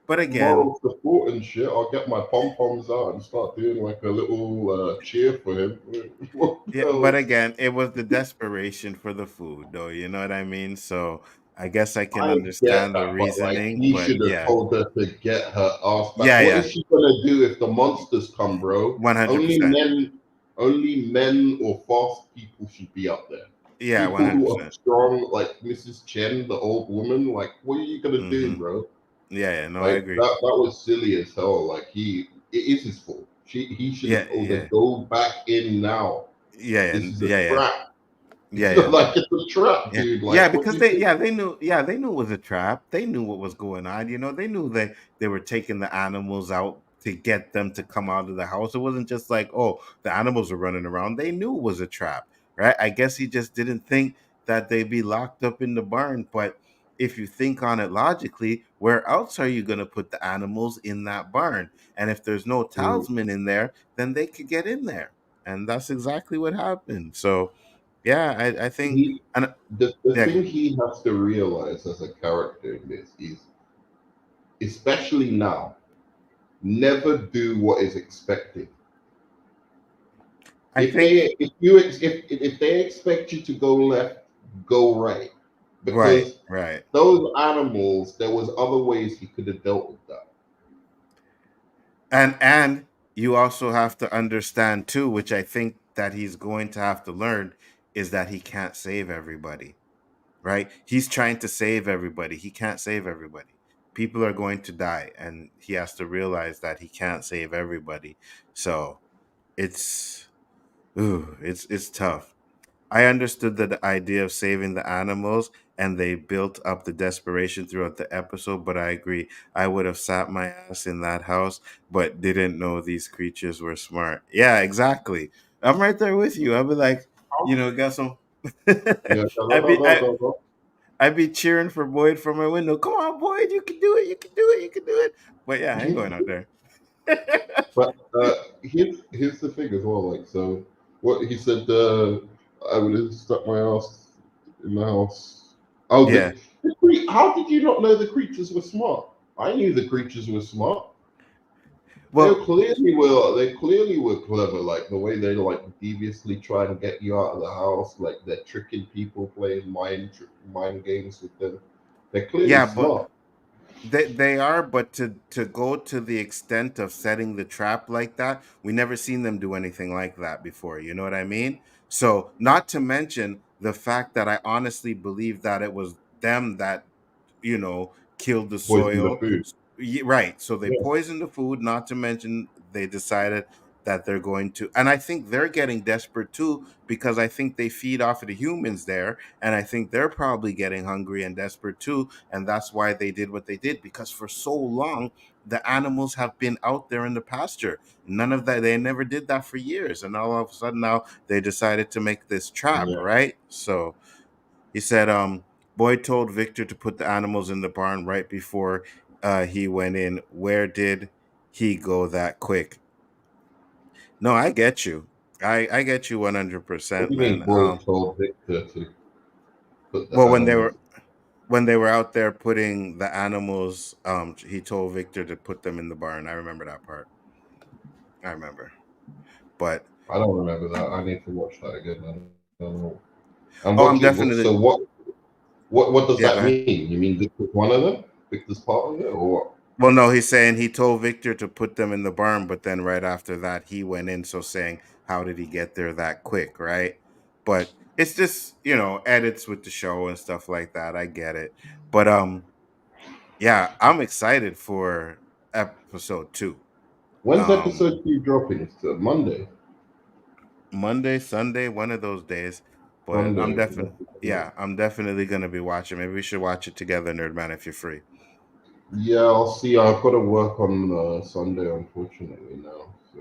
But again, Moral support and shit. I'll get my pom poms out and start doing like a little cheer for him. What the yeah, but hell? again, it was the desperation for the food, though. You know what I mean? So I guess I can I get understand the that, but like reasoning. he But should have yeah, told her to get her ass back. yeah, What yeah, is she gonna do if the monsters come, bro? 100%. Only men or fast people should be up there. Yeah, People who are 100%. strong, like Mrs. Chen, the old woman. Like, what are you gonna do, Mm-hmm. bro? Yeah, yeah, no, I Like agree. that was silly as hell. Like it is his fault. He should Yeah, have told her yeah, go back in now. yeah, This yeah, is a yeah, yeah, trap. yeah, yeah. Like it's a trap, Yeah, dude. yeah, Like what do because you think? they knew it was a trap. They knew what was going on. You know, they knew they were taking the animals out to get them to come out of the house. It wasn't just like, oh, the animals were running around. They knew it was a trap, right? I guess he just didn't think that they'd be locked up in the barn. But if you think on it logically, where else are you going to put the animals in that barn? And if there's no Mm. talisman in there, then they could get in there, and that's exactly what happened. So, yeah, I think. He And the yeah, thing he has to realize as a character in this is, especially now, never do what is expected. I think If they expect you to go left, go right, right, because right. those animals, there was other ways he could have dealt with that. And you also have to understand too, which I think that he's going to have to learn, is that he can't save everybody, right? He's trying to save everybody. He can't save everybody. People are going to die, and he has to realize that he can't save everybody. So it's it's tough. I understood that the idea of saving the animals and they built up the desperation throughout the episode, but I agree. I would have sat my ass in that house, but didn't know these creatures were smart. Yeah, exactly. I'm right there with you. I'd be like, got some. Yeah, I'd be I, go. I'd be cheering for Boyd from my window. Come on, Boyd, you can do it. You can do it. You can do it. But yeah, I ain't going out there. But here's the thing as well. Like, so what he said, I would have stuck my ass in the house. Oh, Yeah. how did you not know the creatures were smart? I knew the creatures were smart. Well, They clearly were clever. Like the way they like deviously try and get you out of the house. Like they're tricking people, playing mind games with them. They're clearly yeah, but smart. they are, but to go to the extent of setting the trap like that, we never seen them do anything like that before. You know what I mean? So, not to mention the fact that I honestly believe that it was them that killed the Poison the soil. food. Right. So they Yeah, poisoned the food, not to mention they decided that they're going to, and I think they're getting desperate too, because I think they feed off of the humans there. And I think they're probably getting hungry and desperate too. And that's why they did what they did, because for so long, the animals have been out there in the pasture. None of that, they never did that for years. And all of a sudden now they decided to make this trap, yeah. right? So he said, Boyd told Victor to put the animals in the barn right before he went in. Where did he go that quick? No, I get you. I get you What 100%, do you mean, man. Boyd told Victor to put the Well, animals? when they were out there putting the animals, he told Victor to put them in the barn. I remember that part. I remember. But I don't remember that. I need to watch that again. I don't know. And oh, I'm so definitely what does yeah, go that ahead. mean? You mean Victor's one of them? Victor's part of it, or what? Well, no, he's saying he told Victor to put them in the barn, but then right after that, he went in. So saying, how did he get there that quick, right? But it's just edits with the show and stuff like that. I get it, but yeah, I'm excited for episode 2. When's Um, episode 2 dropping? It's Monday. Monday, Sunday, one of those days. But I'm Sunday. definitely yeah, I'm definitely gonna be watching. Maybe we should watch it together, Nerdman, if you're free. Yeah, I'll see. I've got to work on Sunday, unfortunately now. So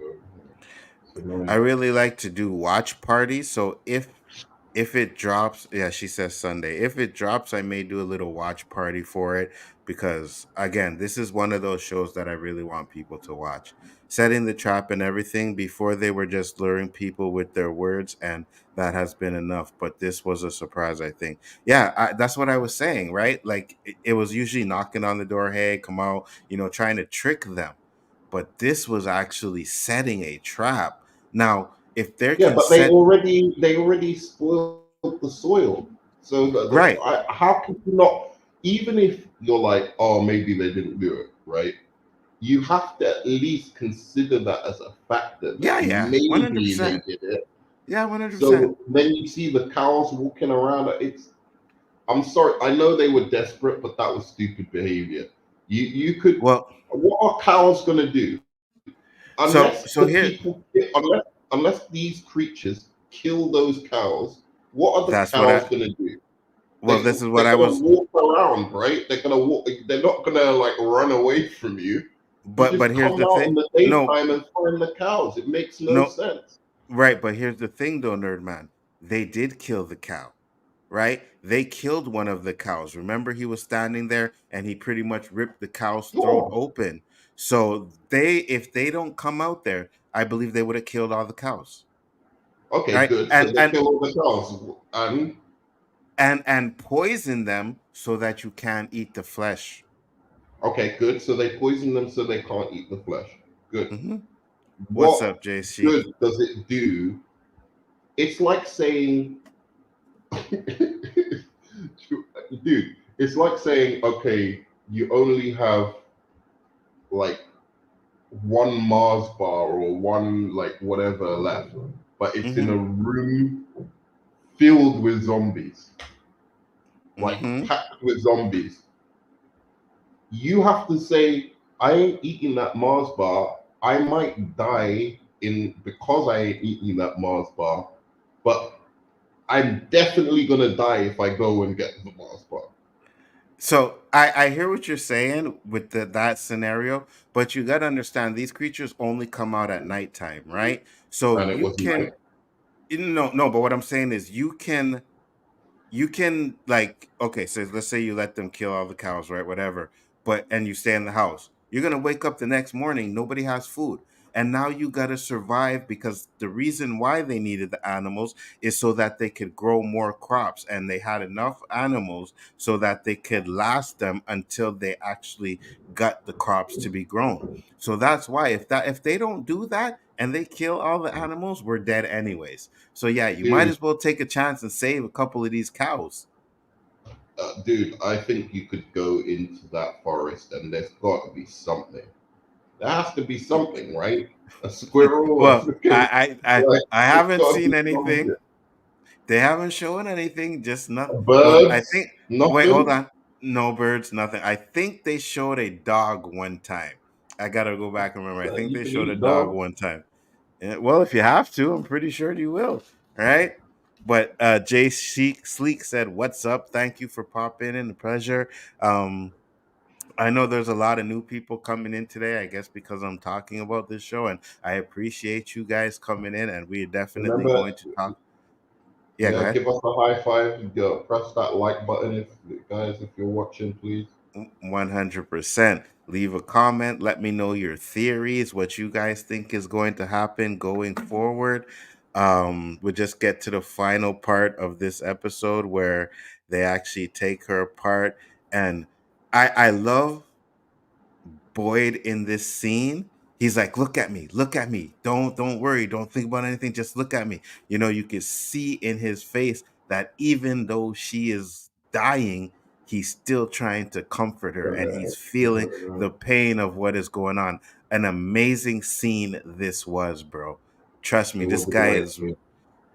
it's I annoying. really like to do watch parties. So if it drops, yeah, she says Sunday. If it drops, I may do a little watch party for it, because again, this is one of those shows that I really want people to watch. Setting the trap and everything, before they were just luring people with their words, and that has been enough. But this was a surprise, I think. Yeah, that's what I was saying, right? Like it was usually knocking on the door, hey, come out, trying to trick them. But this was actually setting a trap. Now, if they Yeah, can but set they already spoiled the soil. So right, how can you not? Even if you're like, oh, maybe they didn't do it, right? You have to at least consider that as a factor yeah, that yeah, maybe they 100%. did it. Yeah, 100%. So then you see the cows walking around. I'm sorry, I know they were desperate, but that was stupid behavior. You could. Well, What are cows gonna do? so Unless so the here people, unless these creatures kill those cows, what are the that's what cows I gonna do? well, this is what They're I gonna was walk around, right? They're gonna walk. They're not gonna like run away from you. You but just here's come the out thing. in the No, daytime and find the cows. It makes no no, sense. right, but here's the thing though, nerd man. They did kill the cow, right? They killed one of the cows. Remember, he was standing there and he pretty much ripped the cow's throat Sure. open. So if they don't come out there, I believe they would have killed all the cows. Okay, Right? good. So And they and kill all the cows, and and poison them so that you can't eat the flesh. okay, good. So they poison them so they can't eat the flesh. Good. Hmm. What's What up, JC? good does it do? It's like saying, dude, it's like saying, okay, you only have like one Mars bar or one like whatever left, but it's in Hmm. a room filled with zombies, like Hmm. packed with zombies. You have to say, I ain't eating that Mars bar. I might die in because I ain't eating that Mars bar, but I'm definitely gonna die if I go and get the Mars bar. So I hear what you're saying with that scenario, but you got to understand these creatures only come out at nighttime, right? So And it you was can night. no, but what I'm saying is you can like, okay, so let's say you let them kill all the cows, right? Whatever. But and you stay in the house. You're gonna wake up the next morning, nobody has food. and now you got to survive, because the reason why they needed the animals is so that they could grow more crops, and they had enough animals so that they could last them until they actually got the crops to be grown. So that's why, if they don't do that and they kill all the animals, we're dead anyways. So yeah, you might as Seriously, well take a chance and save a couple of these cows. dude, I think you could go into that forest and there's got to be something. There has to be something, right? A squirrel, a Well, freaking, like, I there's haven't got to seen be something. anything. They haven't shown anything. Just not. Well, I Birds, think. Wait, hold nothing. on. No birds, nothing. I think they showed a dog one time. I gotta go back and remember. I think You they can showed a eat dog dog. one time. Yeah, well, if you have to, I'm pretty sure you will. Right? But Jay Sleek said, "What's up? Thank you for popping in. A pleasure." Um, I know there's a lot of new people coming in today, I guess because I'm talking about this show, and I appreciate you guys coming in, and we're definitely Remember, going to talk. Yeah, go yeah, ahead. give us a high five. Go, press that like button, if guys, if you're watching, please. 100%. Leave a comment. Let me know your theories, what you guys think is going to happen going forward. We'll just get to the final part of this episode where they actually take her apart. And I love Boyd in this scene. He's like, look at me, look at me. Don't worry, don't think about anything, just look at me. You know, you can see in his face that even though she is dying, he's still trying to comfort her, and he's feeling the pain of what is going on. An amazing scene this was, bro. Trust me, It this was a guy great is, scene.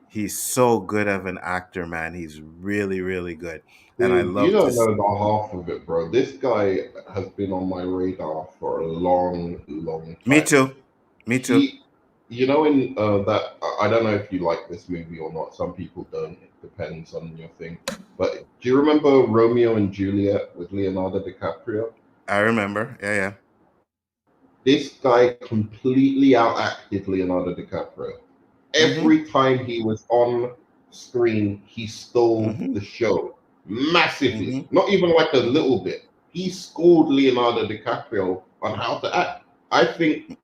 he's so good of an actor, man. He's really, really good. And I Dude, you love don't this. know the half of it, bro. This guy has been on my radar for a long, long Me time. too. Me too. He, you know, in that, I don't know if you like this movie or not. Some people don't. It depends on your thing. But do you remember Romeo and Juliet with Leonardo DiCaprio? I remember. Yeah, yeah. This guy completely outacted Leonardo DiCaprio. Mm-hmm. Every time he was on screen, he stole Mm-hmm. the show massively. Mm-hmm. Not even like a little bit. He schooled Leonardo DiCaprio on how to act. I think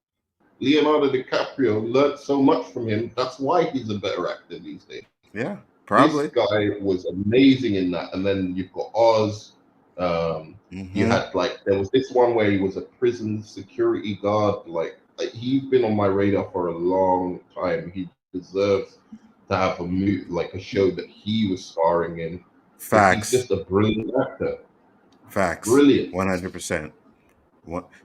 Leonardo DiCaprio learned so much from him. That's why he's a better actor these days. Yeah, This probably. guy was amazing in that. And then you've got Oz. You Mm-hmm. had like there was this one where he was a prison security guard. Like he's been on my radar for a long time. He deserves to have a movie, like a show that he was starring in, because he's Facts. just a brilliant actor. Facts. Brilliant. 100%.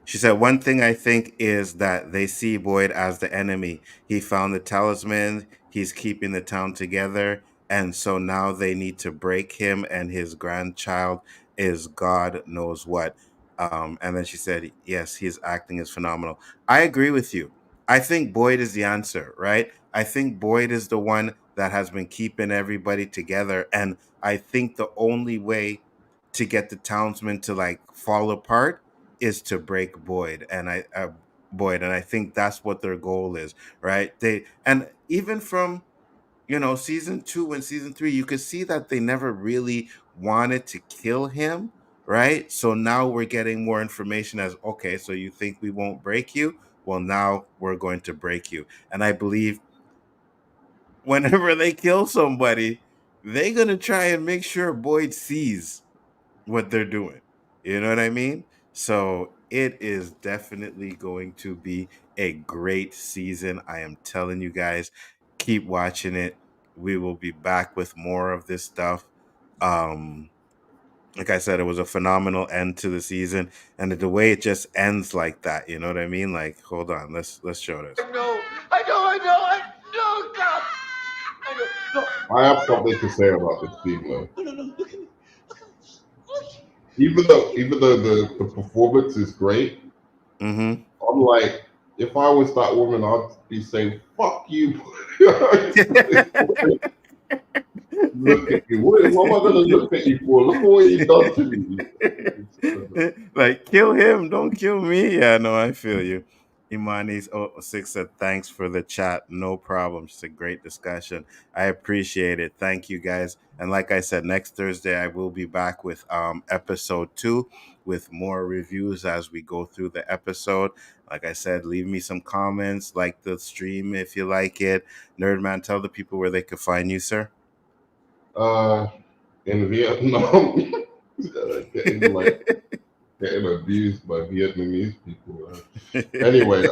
She said, one thing I think is that they see Boyd as the enemy. He found the talisman, he's keeping the town together, and so now they need to break him, and his grandchild is God knows what. And then she said, yes, his acting is phenomenal. I agree with you. I think Boyd is the answer, right? I think Boyd is the one that has been keeping everybody together. And I think the only way to get the townsmen to like fall apart is to break Boyd, and I think that's what their goal is, right? They, and even from, season 2 and season 3, you could see that they never really wanted to kill him, right? So now we're getting more information as, okay, so you think we won't break you? Well, now we're going to break you. And I believe whenever they kill somebody, they're gonna try and make sure Boyd sees what they're doing. You know what I mean? So it is definitely going to be a great season. I am telling you guys, keep watching it. We will be back with more of this stuff. Um, like I said, it was a phenomenal end to the season, and the way it just ends like that, you know what I mean? Like, hold on, let's show this. I know, God. I know, no. I have something to say about this scene though. No, no, no, look at me. Look at me. Look. Even though the performance is great, Mm-hmm. I'm like, if I was that woman, I'd be saying, "Fuck you." Look at you. What am I going to look at you for? Look at what you've done to me. Like, kill him, don't kill me. Yeah, no, I feel you. Imani06 said, thanks for the chat. No problem. It's a great discussion. I appreciate it. Thank you guys. And like I said, next Thursday, I will be back with episode 2 with more reviews as we go through the episode. Like I said, leave me some comments, like the stream if you like it. Nerdman, tell the people where they could find you, sir. In Vietnam, getting abused by Vietnamese people. Anyway,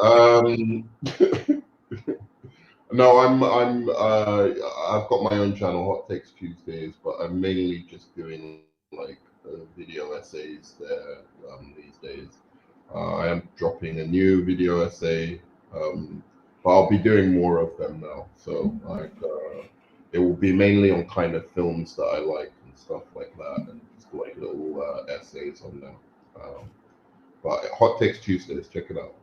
no, I've got my own channel, Hot Takes Tuesdays, but I'm mainly just doing like video essays there these days. I am dropping a new video essay, but I'll be doing more of them now. So like, it will be mainly on kind of films that I like and stuff like that, and just like little essays on them. But Hot Takes Tuesdays, check it out.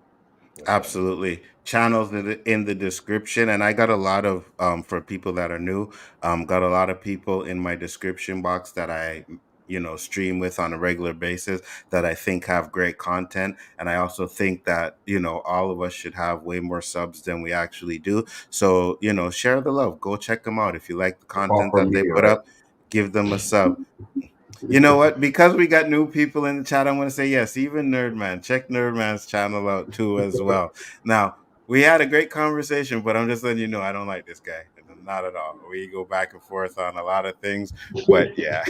Absolutely. Channels in the description. And I got a lot of, for people that are new, got a lot of people in my description box that I, stream with on a regular basis that I think have great content. And I also think that, all of us should have way more subs than we actually do. So, share the love. Go check them out. If you like the content that they put up, give them a sub. You know what? Because we got new people in the chat, I'm going to say yes, even Nerdman. Check Nerdman's channel out too as well. Now, we had a great conversation, but I'm just letting you know I don't like this guy. Not at all. We go back and forth on a lot of things, but yeah.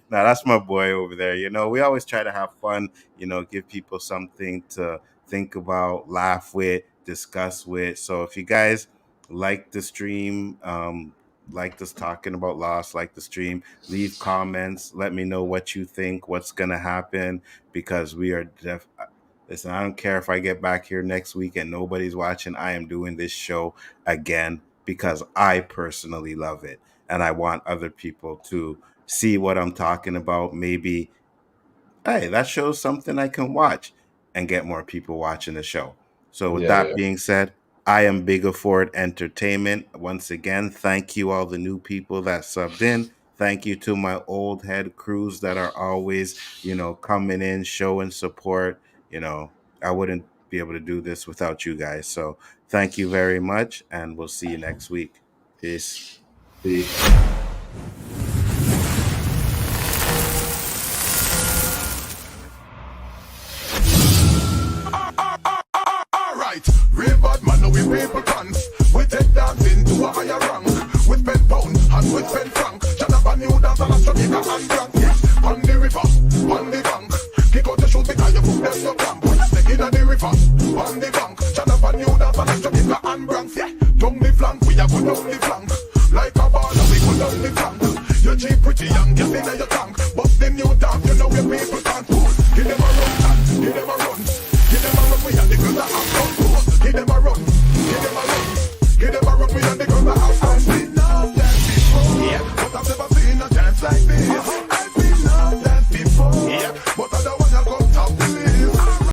Now, that's my boy over there. We always try to have fun, give people something to think about, laugh with, discuss with. So if you guys like the stream, like us talking about Lost, like the stream, leave comments, let me know what you think, what's gonna happen, because we are listen, I don't care if I get back here next week and nobody's watching. I am doing this show again because I personally love it, and I want other people to see what I'm talking about. Maybe, hey, that shows something I can watch and get more people watching the show. So with that being said, I am Bigger Ford Entertainment. Once again, thank you all the new people that subbed in. Thank you to my old head crews that are always, coming in, showing support. I wouldn't be able to do this without you guys. So thank you very much, and we'll see you next week. Peace. Peace. Real bad man, we people cons. We take dancing to a higher rank. We spend pound and we spend franc. Jonathan, you dance on a Jamaica and drunk. Yes, on the river, on the bank. Kick out the shoes because you put them your camp. Stay in the river, on the bank. Jonathan, you dance on a Jamaica and Bronx. Yeah, down the flank, we are going down the